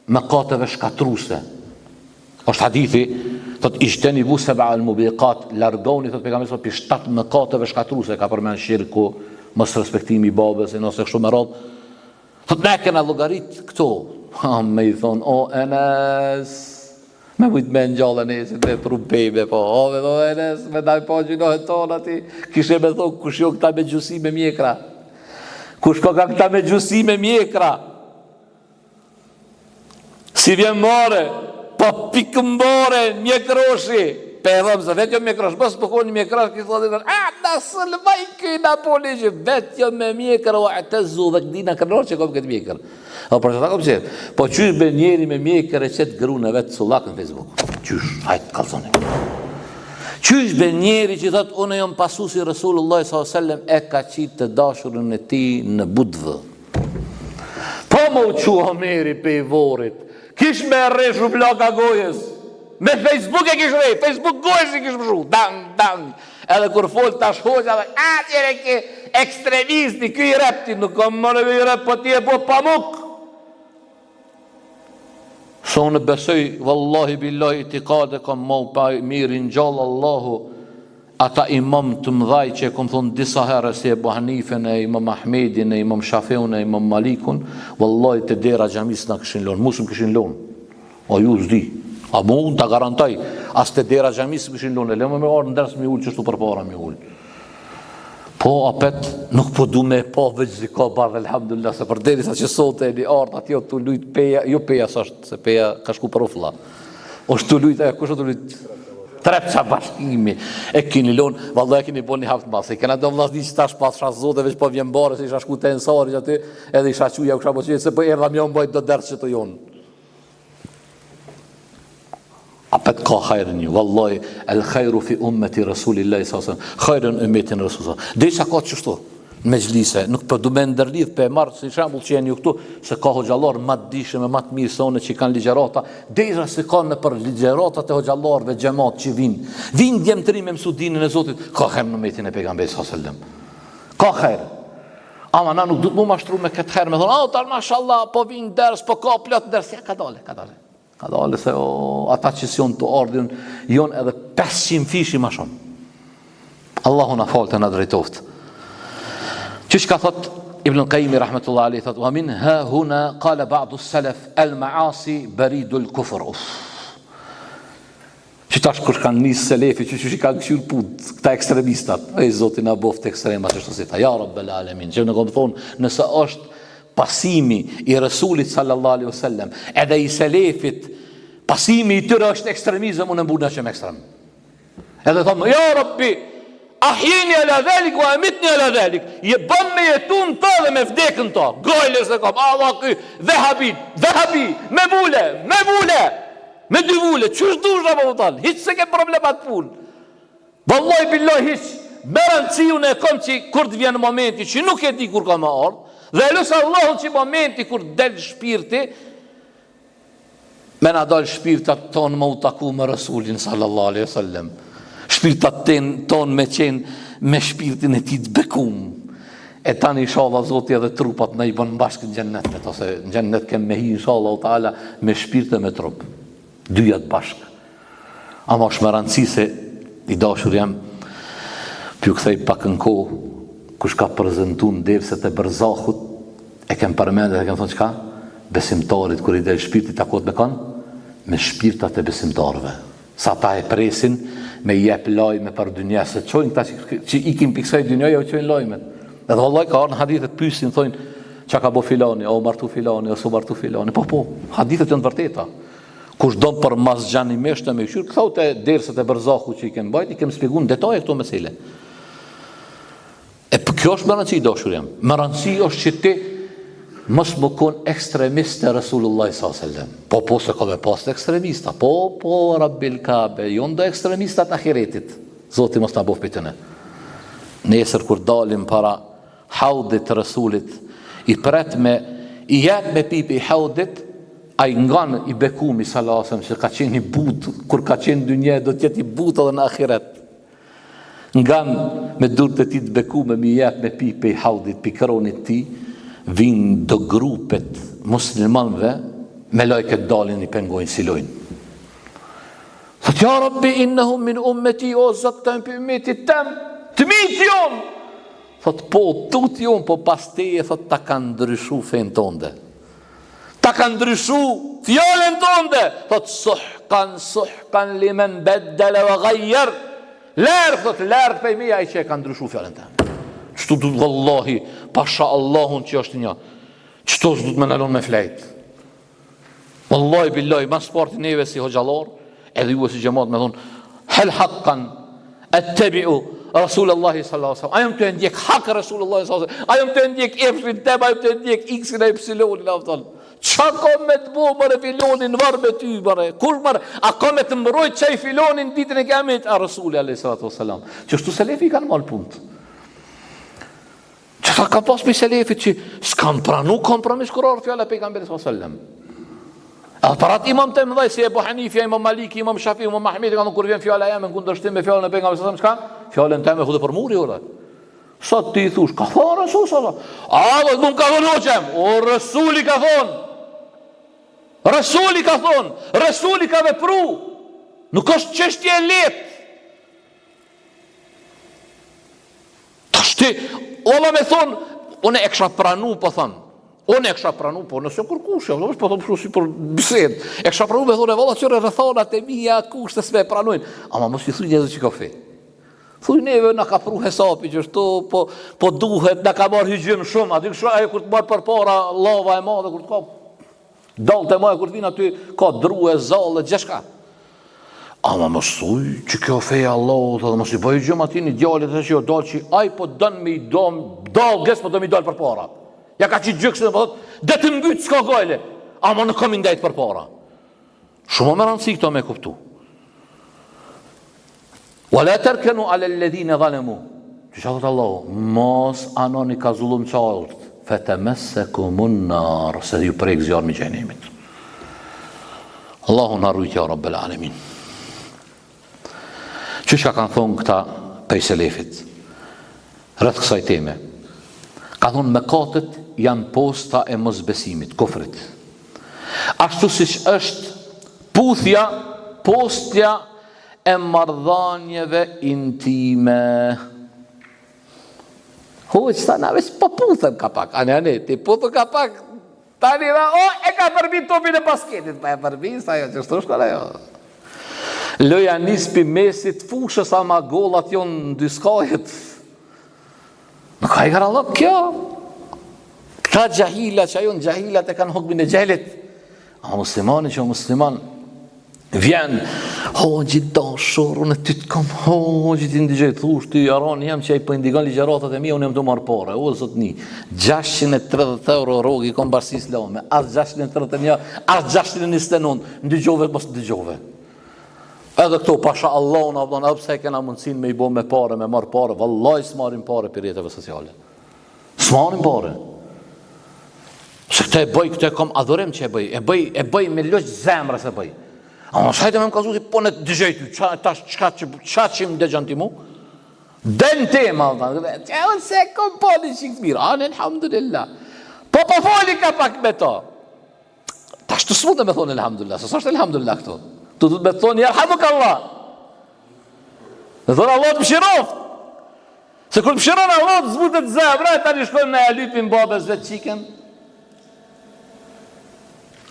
mëkateve shkatruse. Është hadithi, thot ishtenibu sab'a al-mubiqat, largoni, thot pejgamberi sa për 7 mëkateve shkatruse, ka përmend shirku, mos respektimi i babës, ose kështu me radhë. Thot ne kena llogarit këto. Me i thon, o Enes, me mujt me ngjallën esit me trupebe, po, o Enes, me daj po gjinohet tonë ati, kishe me thonë, kush jo këta me gjusi me mjekra? Kush ka këta me gjusi me mjekra? Si vjen more, po pikëmbore, mjekroshi, pe e dhëmë, se vetë jo mjekrosh, mësë përkoni mjekrosh, kisë të dhëmë, nësë lëvaj këj Napoli që vetë jo me mjekra, o e të zu dhe këdina kërnosh që kom këtë mjekra. O për që ta kom qëtë, po qysh be njeri me mjekër e qëtë grune vetë sullak në Facebook. Qysh, hajtë kalzoni. Qysh be njeri që thëtë, unë jam pasu si Rasulullah s.a.s. e ka qitë të dashurën e ti në budvë. Po më uqu Homeri pe i vorit, kish me reshu blaka gojës, me Facebook e kish rej, Facebook gojës i kish mëshu, dang. Edhe kur fol tash hoqja dhe, tjere ke ekstremisti, këj repti, nuk kom më në rep, po ti e po pamuk. So unë besoj, vallahi billahi ti ka dhe kom mau pa mirin gjallë Allahu, ata imam të mdhaj që e kom thonë disa herë si Ebu Hanifen, e imam Ahmedin, e imam Shafeun, e imam Malikun, vallahi të dera gjamis në këshin lonë, musëm këshin lonë, a ju zdi, a mu unë të garantaj, as të dera gjamis këshin lonë, e le më me orë në dërës mi ullë, qështu për para mi ullë. Po, apet, nuk po du me po veç zika barë, elhamdulillah, se për deri sa që sote e një ardë, atjo të lujt peja, jo peja sashtë, se peja ka shku për ufla. O shtu lujt, kush o të lujt? Trepqa bashkimi, e kini lonë, valla e kini bo një haftë masë, e kena do vlasni që ta shpas shas zote, veç po vjen bare, se isha shku të ensari që aty, edhe isha quja, kusha po qëjtë, se po erdha mjo mbojt do dërës që të jonë. Apet ka hajrën ju, wallahi, el khajru fi ummeti Rasulillahi s.a.s. Hajrën ummetin Rasulillahi. Dhe isha ka qështu, në mejlise, nuk për du me ndërlidh për e marë, si shambull që jenë ju këtu, se ka hoxhallar ma të dishëm e ma të mirë se one që i kanë ligjerata, dhe isha se ka në për ligjeratat e hoxhallarve gjemat që vinë. Vinë djemë të ri me mësu dinën e Zotit, ka hajrë në ummetin e pejgamberi s.a.s. Ka hajrë. Ama na nuk du të mu mashtru me këtë hajrë, me thonë, tar mashallah, po vinë dërës, po ka plot dërës, ja, ka dale. Ka dale se ata që si jonë të ardhën, jonë edhe 500 fishi ma shumë. Allahu na falë të në drejtoft. Qysh ka thot Ibn al-Qayyim rahmetullah alayhi, thot, wa min ha huna qala ba'du salaf al-ma'asi baridu al-kufr. Që tash kur kanë nisë selefi, që i kanë këshirë put, këta ekstremistat, e Zotin a boft ekstremat, që shtë ta, ja Rabbel Alemin, që në kom thonë, nëse është pasimi i Rasulit sallallahu alaihi wasallam, edhe i selefit, pasimi i tyre është ekstremizëm, unë mburna që më ekstrem. Edhe thonë, ja Rabbi, ahjeni ala dhalik, wa amitni ala dhalik, je bën me jetun të dhe me vdekën të, gajlës dhe kam, Allah këj, dhehabi, me vule, me dy vule, qështë dushra më vëtan, hiç se ke problemat pun. Wallahi billahi hiç, beranciju në e kom që kur të vjenë momenti, që nuk e di kur ka më ardhë, dhe lësë Allahu që momenti kur del shpirti, me na dal shpirtat tonë më utaku me Rasulin sallallahu alaihi wasallam. Shpirtat tonë me qenë me shpirtin e ti të bekum. E tani inshallah Zoti edhe trupat në i bën bashkë në gjennetet, ose në gjennet kem me hi inshallah u ta'ala me shpirt e me trup. Dyjat bashkë. Ama është më rëndësi se i dashur jam, pju këthej pak në kohë, kush ka prezentu në devset e Berzahut, e kem përmendet, e kem thonë qka? Besimtarit, kër i del shpirtit, takot me kanë? Me shpirtat e besimtarve. Sa ta e presin, me jep lajme për dynja, se qojnë këta që ikim piksaj dynja, jo qojnë lajmet. Edhe vallaj ka arë në hadithet pysin, thonë, qa ka bo filani, o martu filani, o su martu filani. Po, hadithet janë vërteta. Kush do për mazgjani meshte me këshyrë, këthot e derset e Berzahut që i kem bajt, i kem spjegun detaje këto mesele. E për kjo është më rëndësi, dashur jam. Më rëndësi është që ti mos më konë ekstremist e Rasulullah s.a.s. Po se ka me pas të ekstremista. Po, Rabbil Kabe, jo ndo ekstremistat ahiretit. Zoti mos në bof për tëne. Nesër kur dalim para haudit Rasulit, i pret me, i jep me pipi i haudit, a i nganë i bekumi salasem, që ka qenë i but, kur ka qenë dynje, do tjetë i but edhe në ahiret. Nganë me durët e ti të bekume, mi jep me pipi i haudit, pikronit ti, vinë do grupet muslimanve, me lajket dalin i pengojnë si lojnë. Thot, ja Rabbi, innahum min ummeti, o Zot, të për ummetit tem, të mitë jonë. Thot, po, tut jonë, po pas teje, thot, ta kanë ndryshu fejnë tonde. Ta kanë ndryshu fjallën tonde. Thot, suhkan limen beddele vë gajjer. Lërë, thot, lërë për mija i që e kanë ndryshu fjallën tem. Qëtu du të vallahi, pasha Allahun që është një, qëtu du të me nalon me flejtë. Wallahi billahi, mas parti neve si hoxhalor, edhe ju si xhamat me thonë, hel haqqan attabi'u Rasulullahi sallallahu alaihi wasallam. Ajëm të ndjek hak Rasulullahi sallallahu alaihi wasallam. Ajëm të ndjek efrin tem, ajëm të ndjek x-in e y-in afton. Qa ka me të bo mërë filonin varë me ty mërë? Kur mërë? A ka me të mërojt qaj filonin ditën e kiamet? A Rasuli alaihi salatu wasallam. Që shtu selefi kanë malë punt. Që ta ka pas me selefit që s'kan pranu kompromis kurar fjalla pejgamberi sallallahu alaihi wasallam. Parat imam të mëdhaj si Ebu Hanifja, imam Maliki, imam Shafi, imam Mahmedi, kanë kur vjen fjala jam në kundërshtim me fjalën e pejgamberit sallallahu alajhi wasallam, çka? Fjalën tëme hudhe për muri ora. Sa ti thush, ka thonë Rasul sallallahu alajhi wasallam. A, do të ka thonë hoxhem, o Rasuli ka thonë. Rasuli ka thonë, Rasuli ka vepru. Nuk është çështje e lehtë. Tash ti, olla me thonë, unë e kisha pranu, po thonë. Unë e kësha pranu, po nëse kërkushe, po të mëshu si për bised. E kësha pranu me thonë, valla qëre rëthonat e mija, kushtë se s'me pranujnë. Ama mos i thuj njëzë që ka fe. Thuj neve, në ka pru hesapi që shto, po duhet, në ka marrë hygjim shumë. A dy kësha e kur të marrë për para, lava e madhe, kur të ka dalë të madhe, kur të vinë aty, ka dru e zalë, gjeshka. Ama mos thuj që kjo feja Allah, dhe mos i bëj hygjim ati një djallit dhe që jo dalë që aj po dënë me i dalë, gës po dënë me i dalë për para. Ja ka qitë gjëksën dhe po thotë, dhe të mbytë s'ka gajle, ama në kam i ndajtë për para. Shumë me rëndësi këto me kuptu. Wa la tarkanu ala alladhina zalamu. Që që thotë Allahu, mos anoni ka zullum qalët, fatamassakumun nar, se ju prek zjarë mi gjenimit. Allahu në rujtë ja Rabbel Alamin. Që që kanë thonë këta pej selefit, rrëth kësaj teme, ka thonë mëkatet janë posta e mosbesimit, kufrit. Ashtu siç është puthja, postja e marrëdhënieve intime. Hoq tani veç po puthem kapak, anë ti puthu kapak. Tani e ka përbit topin e basketit, pa e përbit sa ajo ç'është shkolla ajo. Loja nis pi mesit fushës ama gollat jon në dy skajet. Nuk ka i garallok kjo. Këta gjahila që ajon gjahilat e kanë hukmin e gjelit. A muslimani që o musliman vjen, hoqit dashur, unë ty të kam, hoqit i ndigjej, thush, ty jaron jam që i për indigan ligjeratat e mija, unë jam të marë pare, o zotni, 630 euro rogi kom barsi islame, as 631, as 629, ndigjove, mos ndigjove. Edhe këto, pasha Allah, në abdon, edhe pse e kena mundësin me i bo me pare, me marë pare, vallaj s'marim pare për jetëve sociale. S'marim pare. Se këte e bëj, këte e kom adhurim që e bëj me lëqë zemrës e bëj. A më shajtë me më kazu si po në të dëgjejtu, qa që më dëgjën ti mu? Den tema, që unë se kom poli qikë mirë, anë, alhamdulillah. Po foli ka pak me ta. Ta shtë smu dhe me thonë alhamdulillah, se është alhamdulillah këto. Tu du të me thonë, jarhamuk Allah. Dhe thonë Allah të mëshiroft. Se kërë mëshiron Allah të zbutët zemra, ta një shkojmë në e lypin babes vetë qiken.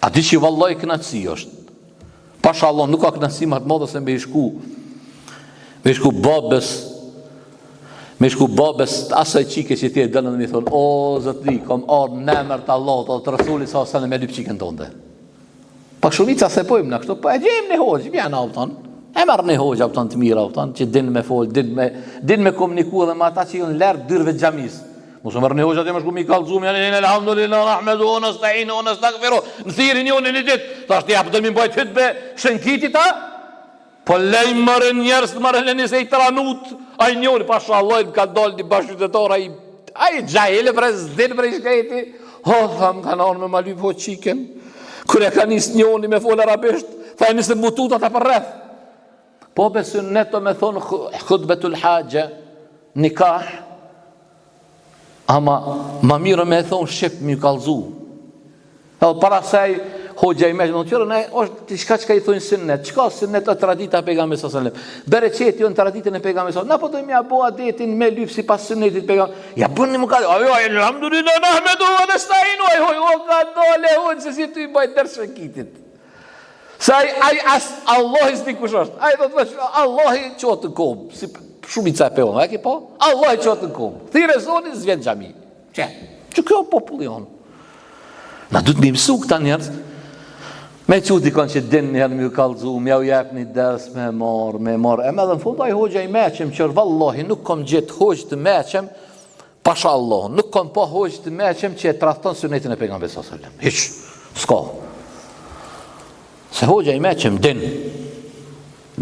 A di që vallaj kënaqësi është. Pasha Allah nuk ka kënaqësi më të madhe se me i shku babes asaj qike që ti e dënë dhe mi thonë, o zëtri, kom arë në emër të Allah, të Rasulit sa sënë me lyp qiken tonde. Pa shumica se pojmë në kështu, pa e gjejmë në hoqë, vjen avton, e marë në hoqë avton të mirë avton, që din me folë, din me komuniku dhe me ata që jonë lërë dyrve gjamisë. Mosë mërë një hoqë atë më shku mi kalzum, janë alhamdulillah, rahmedu, nasta'inu, nastaghfiru, në thirin një një ditë, ta është japë dhe mi mbajt hytë be shënkiti ta, po lejmë mërë njerës të mërë lëni se i tranut, a i njëri, pasha Allah, më ka dollë një bashkëtetor, a i gjahile për e zdinë për i shkejti, thamë ka nanë me ma lypë ho qiken, kër e ka njës njoni me folë arabisht, tha e njësë mututa ta për rreth. Po besu neto me thonë khutbetul haqe, nikah, ama ma mirë me thonë shqip mi kalzu. Edhe para sej Hoxha i meshë, në është diçka që ka i thonë sunnet. Çka sunnet është tradita e pejgamberit sallallahu alajhi wasallam. Bereqeti jo në traditën e pejgamberit sallallahu alajhi wasallam. Na po do më bëu adetin me lyp sipas sunnetit të pejgamberit. Ja bëni më ka. Ajo elhamdulillah nahmedu wa nasta'inu. O ka dole unë se si ty bëj dërsë kitit. Sa ai as Allah i dik kush është. Ai do të thosh Allah i çotë kom. Si shumica e peon, a ke po? Allah i çotë kom. Thirrë zoni zvjen xhami. Çe kjo popullon. Na duhet më mësu këta njerëz. Me që dikon që din njerë më ju kalzu, më ju jep një des me marë. E me dhe në fund, a i hoxha i meqem, që vallahi nuk kom gjithë hoxhë të meqem, pasha Allah, nuk kom pa hoxhë të meqem që e trahton sunetin e pejgamberit sallallahu alajhi wasallam. Hiç, s'ka. Se hoxha i meqem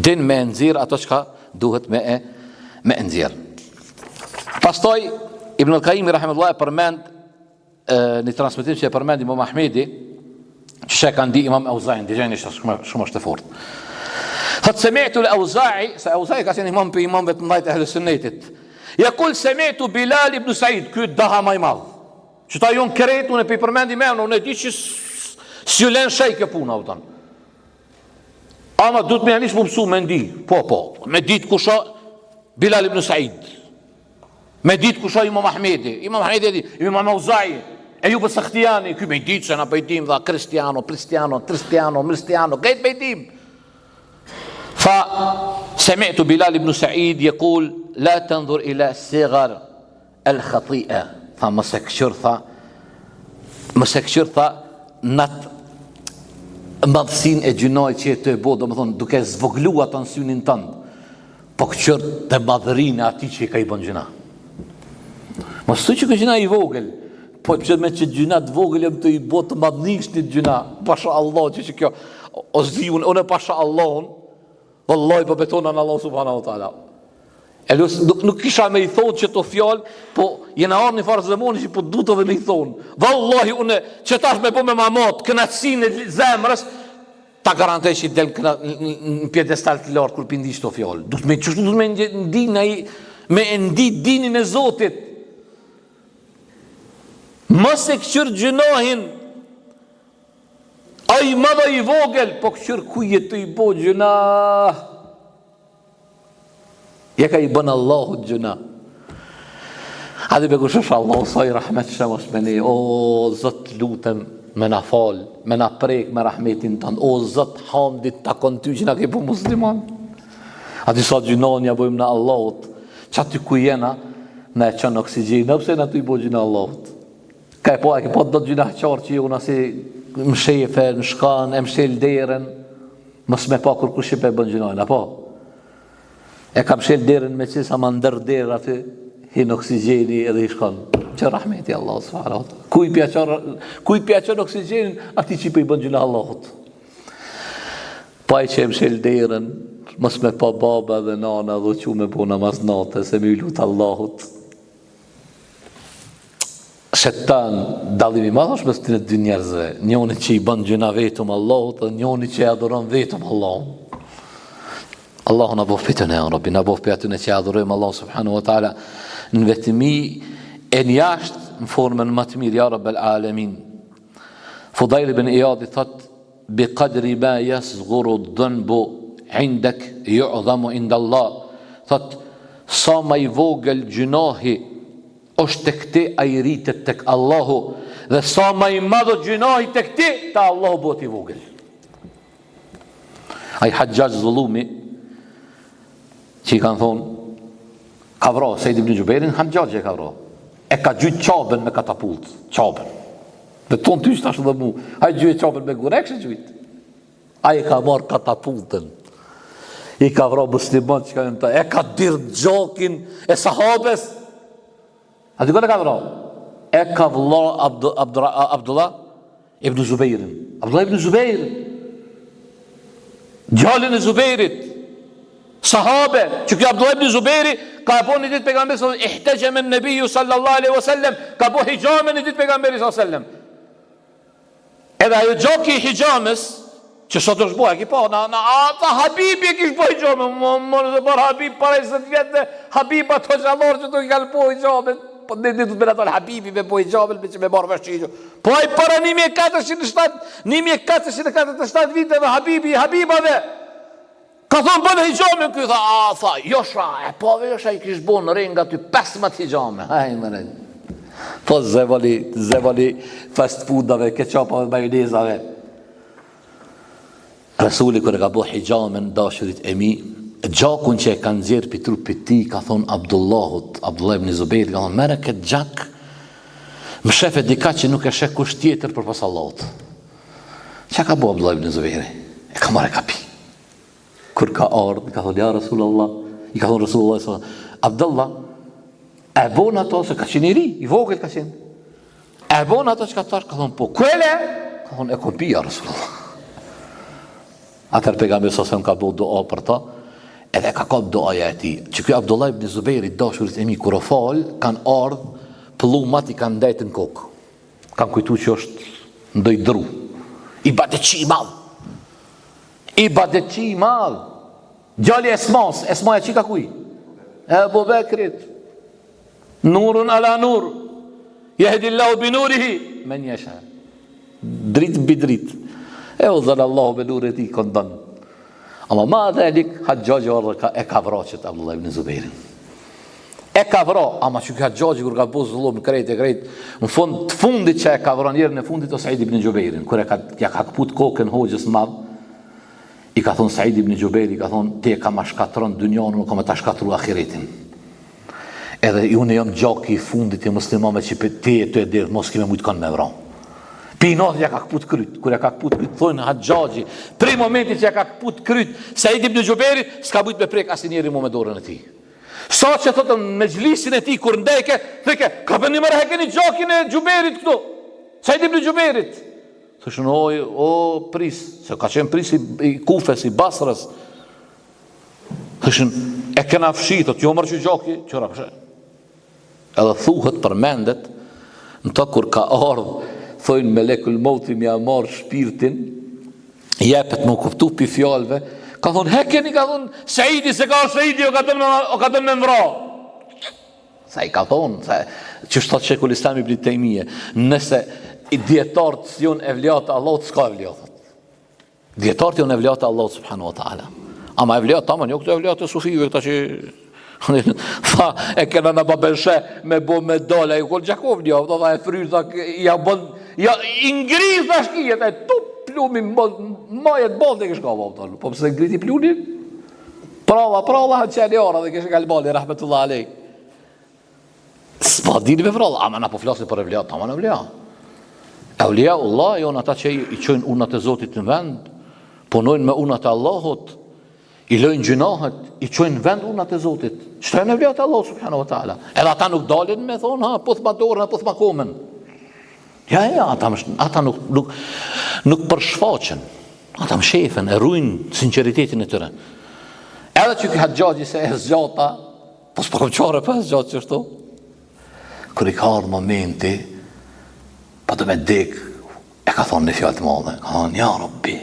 din me nëzirë ato që ka duhet me nëzirë. Pastaj, Ibn al-Qayyim rahimahullah e përmend një transmetim që e përmend Imam Ahmedi, që kanë di Imam Auza'i, dëgjoni shumë është e fortë. Thot sami'tu al-Auza'i, se Auza'i ka qenë imam për imamëve të mëdhtë e Ahlus Sunnetit. Yaqul sami'tu Bilal ibn Sa'id, ky daha më i madh. Që ta jon kret unë pe përmendi më unë e di që si lën shej kjo puna u thon. Ama duhet më anish më mësu me ndi. Po, me ditë kusha Bilal ibn Sa'id. Me ditë kusha Imam Ahmedi, Imam Auza'i, Ejub al-Sakhtiyani, ky me ditë se na pejtim dha Cristiano, këtë pejtim. فسمعت بلال بن سعيد يقول لا تنظر إلى صغر الخطيئة mëse këshyrtha nat madhsin e gjunaj që të bo, do më thonë duke zvoglu atë në synin tënd, po këshyrt të madhërin e ati që i ka i bon gjuna. Mos të që kë gjuna i vogël, po që me që gjuna të vogël jem të i bo të madhnisht një gjuna, pasha Allah që kjo o zi unë pasha Allahun, vallahi po betonan Allah subhanahu wa taala. Nuk kisha me i thonë që të fjallë, po jena arë një farë zemoni që po du të dhe me i thonë. Vallahi unë që tash me po me mamat, kënatësin e zemrës, ta garantoj që i del në pjedestal të lartë kur pindish të fjallë. Du të me ndi dinin e Zotit. Mos e këqyr gjënohin, a i madha i vogël, po këqyr kuje të i bo gjëna. Ja ka i bënë Allahu të gjuna. Adhe be kush është Allahu sa i rahmet shemos me ne. O Zot lutem me na fal, me na prek me rahmetin tënd. O Zot hamdit takon ty që na ke bu musliman. A disa gjunon ja bëjmë në Allahut, që aty ku jena na e qënë oksigjen, në pëse na tu i bo gjuna Allahut. Ka e po do të gjuna qarë që ju nësi më shefe, më shkan, e më shel derën, mës me pa kur kush i pe bën gjunojnë, apo? E kam shel derën me qësa ma ndër derë aty, hin oksigjeni edhe i shkon. Që rahmeti Allah subhanahu wa taala. Ku i pjaqon oksigjenin, ati që i për i bën gjuna Allahut. Pa i që e më shel derën, mës me pa baba dhe nana dhe që me bu namaz natë, se me i lutë Allahut. Shetan dallimi madh është mes të dy njerëzve, njëri që i bën gjuna vetëm Allahut dhe njëri që e adhuron vetëm Allahun. Allahu na bëf fitën e Rabbi, na bëf për atyre që adhurojmë Allah subhanahu wa taala në vetëmi e jashtë në formën më të mirë, ya Rabbel alamin. Fudail ibn Iyad thot bi qadri ma yasghuru dhanbu indak yu'zamu inda Allah. Thot sa më i vogël gjunahi është të këti a i rritet të Allahu, dhe sa ma i madhë gjunahi të këti, ta Allahu bëhet i vogël. A i Hajjaj Zullumi, që i kanë thonë, ka vra, Sejdi ibn Gjubejrin, Hajjaj e ka vra. E ka gjujt qabën me katapult, qabën. Dhe tonë ty shtash dhe mu, a i gjujt qabën me gure, kështë gjujt. A i ka marë katapultën. I ka vra muslimat që ka në ta, e ka dirë gjokin e sahabes. A të kone ka vra? E ka vla Abdullah ibn Zubejrin. Abdullah ibn Zubejrin. Gjallin e Zubejrit. Sahabe, që kjo Abdullah ibn Zubejri ka po një ditë pejgamberi sallallahu alaihi wasallam, ihtajama an-nabiyyu sallallahu alaihi wasallam, ka po hijame një ditë pejgamberi sallallahu alaihi wasallam. Edhe ajo gjoki i hijamës, që sot është bëhe, ki po, ata Habibi e kishë po hijame, më dhe bërë Habib para 20 vjetë, Habib ato gjallarë që të i kalë po hijame. po ne do të bëra tal Habibi me po hijabel me që me marr vesh çijo. Po ai para 1407 viteve Habibave. Ka thonë bënë hijame, ky tha, jo shra, po vesh ai kish bon renga ty 15 hijame. Ai më ne. Po zevali fast foodave, ketchupave, majonezave. Rasuli kur e ka bo hijamen dashurit e mi, gjakun që e kanë nxjerr pi trupit ti, ka thonë Abdullah ibn Zubair, ka thonë merre këtë gjak, më shefe dika që nuk e sheh kush tjetër përpas Allahut. Çka ka bo Abdullah ibn Zubair? E ka marrë kapi. Kur ka ardhë, ka thonë, ja Rasulullah, i ka thonë Rasulullah, Abdullah, e bon ato, se ka qenë i ri, i vogël ka qenë. E bon ato që ka tash, ka thonë, po, kuele? Ka thonë, e kompi, ja Rasulullah. Atër pejgamberi sasem ka bo doa për ta, edhe ka kap doaja e ti. Që kjo Abdullah ibn Zubair, dashurit e mi, kur o falë, kanë ardhë, pllumat i kanë ndajtë në kokë. Kanë kujtu që është ndoj dru. I badetçi i madhë. I madh. Gjali Esmaja qika kuj? Ebu Bekrit. Nurun ala nur. Yahdillahu bi nurihi men yasha. Drit bi drit. E u dhënë Allahu me nurit i këndon. Ama ma dhalik Hajjaji e ka vraqet Abdullah ibn Zubairin. E ka vra, ama që ka Hajjaji kur ka bu zullum krejt, në fund të fundit që e ka vra njerën e fundit o Said ibn Jubairin, kur ja ka kaput kokën hoxhës madh. I ka thonë Said ibn Jubairi, ka thonë, ti e ka ma shkatron dynjanë, nuk ka me ta shkatru ahiretin. Edhe unë jam gjaki i fundit i muslimave që për ti e të e dirë, mos kime mujtë kanë me vra. Pinat ja ka kaput kryt, kur ja ka kaput kryt, thonë Hajjaji, prej momentit që ja ka kaput kryt, Said ibn Jubairi, s'ka mujtë me prek asin njeri mu me dorën e ti. Sa që thotën me gjlisin e ti, kur ndeke, thike, ka për një mërë hekeni gjakin e Jubairit këtu, Said ibn Jubairit. Thëshën, o pris, se ka qenë pris i Kufes, i Basrës. Thëshën, e kena fshitët, jo mërë që gjaki, qëra pëshe. Edhe thuhet për mendet, në të kur ka ardhë, thojnë melekul mauti mja marë shpirtin, jepet më kuptu pi fjallëve, ka thonë, hekeni, ka thonë, Saidi, se ka Saidi, o ka dënë me mvra. Sa i ka thonë, që shtot Shekul Islam ibn Taymije, nëse i djetartë si unë evliatë Allahut, s'ka evliatë. Djetartë janë evliatë Allahut subhanahu wa ta'ala. Ama evliatë tamam, jo këto evliatë sufive, këta që tha, e kena në babenshe me bo me dole, i kol Gjakovni, tha e fryrë, tha, ja bon, ja ingriz në shkijet, e tu plumi, majet bon dhe këshka va, po pëse ngriti pluni, prava, hëtë qeni ora dhe kështë kalbali, rahmetullah alej. S'pa dini me vralla, ama na po flasin për evliatë, tamam evliatë. Aulia Allah janë ata që i qojnë unat e Zotit në vend, punojnë me unat e Allahut, i lojnë gjinahet, i qojnë vend unat e Zotit. Shtrejnë e vlijat e Allah subhanahu wa ta'ala. Edhe ata nuk dalin me thonë, puth ma dorën, puth ma komen. Ja, ata nuk përshfaqen. Ata më shefen, e rujnë sinceritetin e tëre. Edhe që ki Hajjaji se e zgjata, po s'po kom qare për e zgjatë që shto. Kër i ka ardhë momenti, pa të me dek, e ka thonë në fjallë të madhe, ka thonë, ja Rabbi,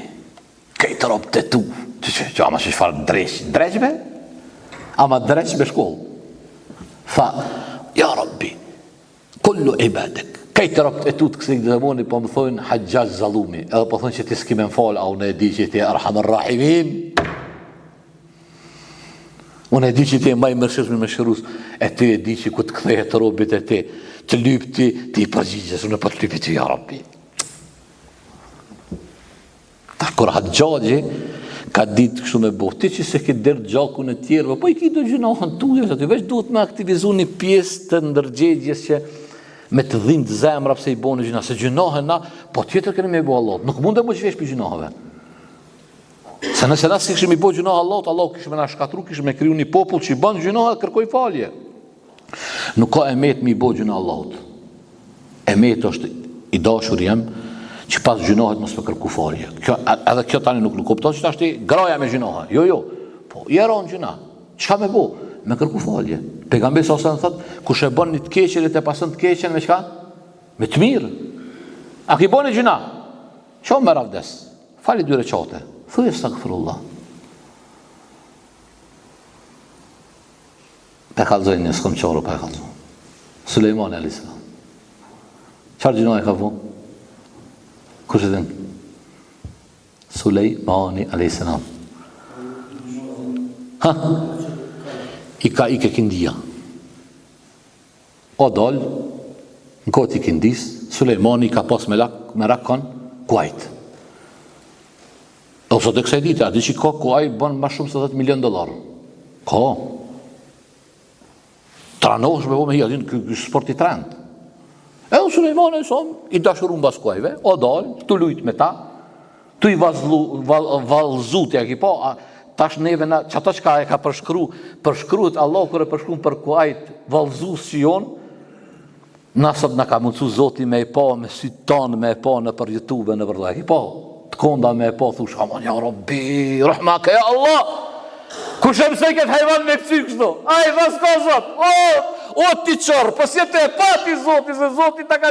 kejtë robë të tu, që ama që shfarë dreqbe, ama dreqbe shkollë. Tha, ja Rabbi, kullu ibadek, kejtë robë të tu të kësë këtë dëmoni, po më thonë Hajjaj Zalumi, edhe po thonë që ti s'ki me më falë, a unë e di që ti e Arhamar Rahimin, unë e di që ti e maj mërshirës me shërus, e ti e di që ku të këthejet robit e ti, të lypë ti i përgjigjes, unë e për të lypë ti, ja Rabbi. Ta kur Hajjaji ka ditë kështu me bo, ti që se ki dërë gjakun e tjerëve, po i ki do gjinohën tuje, veç duhet me aktivizu një pjesë të ndërgjegjes që me të dhimë të zemra pse i bo në gjinohën, se gjinohën na, po tjetër kërë me i bo Allah, nuk mund e bo që vesh për gjinohëve. Se nëse na si këshme i bo gjinohë Allah, Allah këshme na shkatru, këshme kriju një popull që i banë gjinohë dhe kërkoj falje. Nuk ka emet mi bo gjuna Allahut. Emet është i dashur jem që pas gjunohet mos me kërku falje. Edhe kjo tani nuk kupton që tashti graja me gjunohet. Jo. Po, jera në gjuna. Qka me bo? Me kërku falje. Pejgamberi sa ose në thët, kush e bon një të keqen e të pasën të keqen me qka? Me të mirë. A ki bo një gjuna? Qo me ravdes? Fali 2 recate. Thuj astaghfirullah. Pe kalzoj një s'kom qoru pe kalzoj. Sulejmani a.s. Çfarë gjinoja ka pu? Kush e din? Sulejmani a.s. Ha? I ka kindia. O dol, në kohët i kindis, Sulejmani ka pas me rakon kuajt. O sot e kësaj dite, a di që ka kuaj bën ma shumë se $10 milion. Ka. Tranosh me po me hijadin kë sport i trend. Edhe Sulejmani i dashurun bas kuajve, o dal, tu lujt me ta, tu i valzut, ja ki po, tash neve na, që ato qka e ka përshkruhet Allah kër e përshkruan për kuajt valzus që jonë, na sot na ka mundsu Zoti me e pa, me sytë tanë me e pa në për YouTube, në për dhe, ki po, të konda me e pa, thush, aman, ja Rabbi, rahmake, ja Allah, ku shem se këtë hajvan me këcy kështu, aj, dhe s'ka Zot, o ti qërë, po si e të e pati Zoti, se Zoti ta ka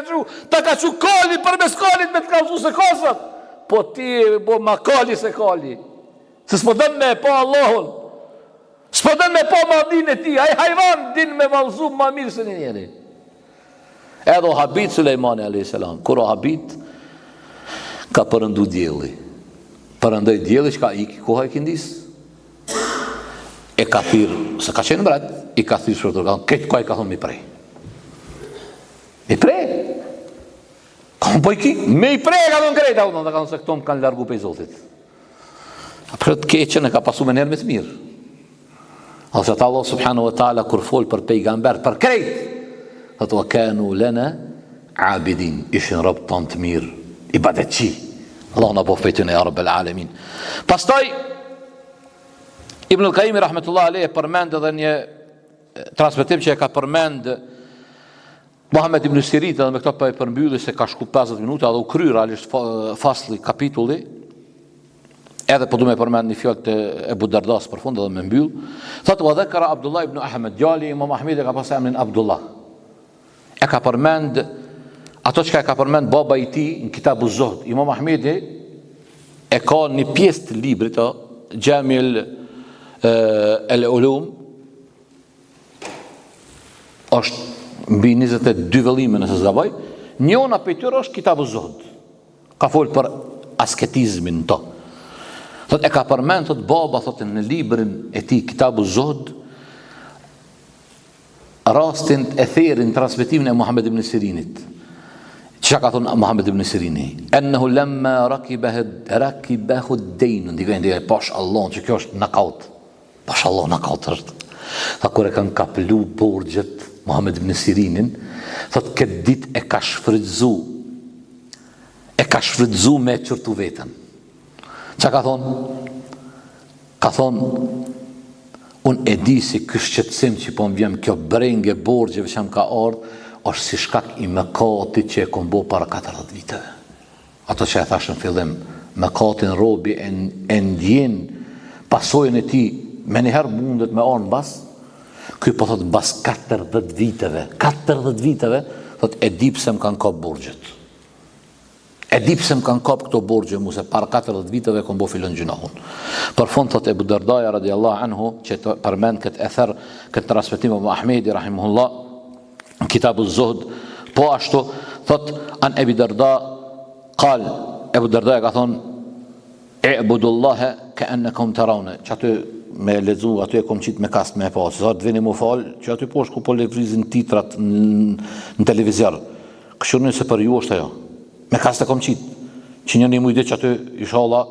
qu kalli, për mes kallit me të kalzu se ka Zot, po ti, bo ma kalli se kalli, se s'po dën me e pa Allahun, s'po dën me pa madhin e ti, aj hajvan din me valzu ma mirë se një njeri. Edhe o habit Sulejmani a.s. Kur o habit, ka përëndu djeli. Përëndoj djeli që ka iki koha e kindis. E ka thirë, se ka qenë mbret, i ka thirë shërtur, këtë kaj ka thonë mi prej. Mi prej? Ka më pojki? Me i prej ka thonë krejta, dhe ka thonë se këto më kanë largu pej Zotit. A për të keqen e ka pasu me njerë me të mirë. Ose të Allah subhanahu wa ta'ala kur folë për pejgamber, për krejt, thëtë wa kanu lena abidin, ishin rëbë tanë të mirë, i badet qi. Allah në bof pejtën e ja Rabbel Alamin. Pastaj, Ibn al-Qayyim rahmetullah alejh përmend edhe një transmetim që e ka përmend Muhammed ibn Sirit, edhe me këto për përmbylli se ka shku 50 minuta edhe u kry realisht fasli kapitulli. Edhe po du me përmend një fjallë të Ebu Dardas për fund edhe me mbyll. Thotë wa dhekara Abdullah ibn Ahmed, djali Imam Ahmed e ka pas emrin Abdullah. E ka përmend ato që ka përmend baba i ti në Kitabu Zuhd. Imam Ahmedi e ka një pjesë të librit Gjamil el-Ulum, është mbi 22 vëllime nëse zgaboj. Njona për tyre është Kitabu Zuhd. Ka folë për asketizmin to. Thot e ka përmend, thot baba, thot në librin e ti Kitabu Zuhd, rastin e therin transmetimin e Muhammed ibn Sirinit. Që ka thonë Muhammed ibn Sirini? Ennehu lemma rakibahu dejnën, dikajnë dhe pash Allah, që kjo është nakaut. Pash Allah nakaut është. Tha kure kanë kaplu borgjet Muhammed ibn Sirinin, thot këtë dit e ka shfridzu me qërtu vetën. Që ka thonë? Ka thonë, unë e di si kështë qëtësim që po më vjem kjo brengë e borgjeve që më ka ardhë, është si shkak i mëkatit që e kom bo para 40 viteve. Ato që e thashën fillim, mëkatin robi e ndjen pasojën e ti, me njëherë mundet me arnë bas, këj po thotë bas 40 viteve, thotë e di pse më kanë kap borgjet. E di pse më kanë kap këto borgje mu, se para 40 viteve kom bo filën gjunahun. Për fund thotë Ebu Dardaja radiallahu anhu, që të përmend këtë ether, këtë transmetim e Ahmedi rahimahullah, Kitabu Zuhd, po ashtu, thot, an Ebi Darda, kal, Ebu Darda ka thonë, e budullahe ka ennekom të raune, që aty me lezu, aty e kom qitë me kast me e pasë, sa të vini mu falë, që aty po shku po levrizin titrat në televizjar, këshurën se për ju është ajo, me kast e kom qitë, që një një mujdi që aty, ishala,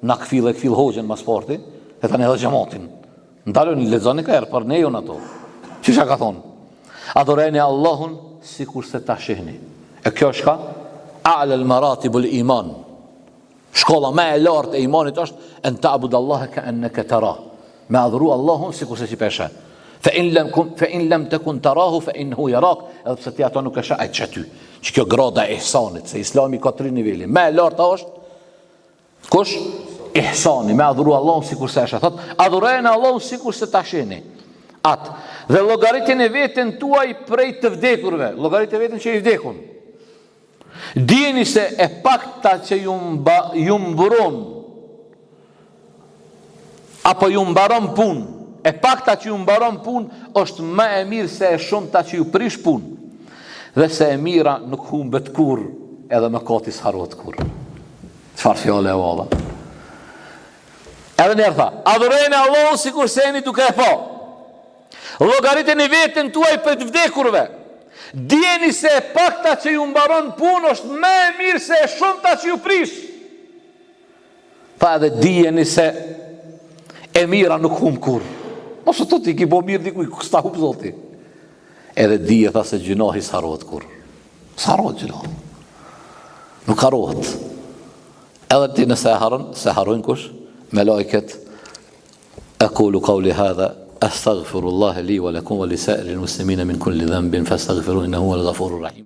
na këfil hoxhen mas parti, e ta në edhe gjamatin, ndalën lezoni ka erë, për nejon ato, që ka thonë, adhoreni Allahun si kur se ta shihni. E kjo shka? A'la al-maratibul iman. Shkolla me e lartë e imanit është en ta'bud Allahe ka enneke tara. Me adhuru Allahun si kur se që peshe. Fe in lem të kun tarahu, fe in hu jarak, edhe pëse ti ato nuk e shajt që ty. Që kjo grada e ihsanit, se islami ka 3 nivelli. Me e lartë është, kush? Ihsani, me adhuru Allahun si kur se eshe. Thot, adhureni Allahun si kur se ta shihni. Atë. Dhe logaritin e vetën tuaj prej të vdekurve, logaritin e vetën që i vdekun. Dini se e pakta që ju mburon, apo ju mbaron pun, e pakta që ju mbaron pun, është më e mirë se e shumëta që ju prish pun. Dhe se e mira nuk humbet kur, edhe mëkati s'harrohet kur. Çfarë fjale e valla. Edhe njerë tha, adhurojeni Allahun sikur se jeni duke e pa. Llogariteni veten tuaj për të vdekurve. Dijeni se e pakta që ju mbaron punë është më e mirë se e shumta që ju prish. Tha edhe dijeni se e mira nuk humb kur. Mos u thotë ki bo mirë dikuj, s'ta humb zoti. Edhe dije tha se gjunohi s'harrohet kur. S'harrohet gjunohi. Nuk harrohet. Edhe ti nëse e harron, se harrojnë kush? ملائكة أقول قولي هذا أستغفر الله لي ولكم ولسائر المسلمين من كل ذنب فاستغفروه إنه هو الغفور الرحيم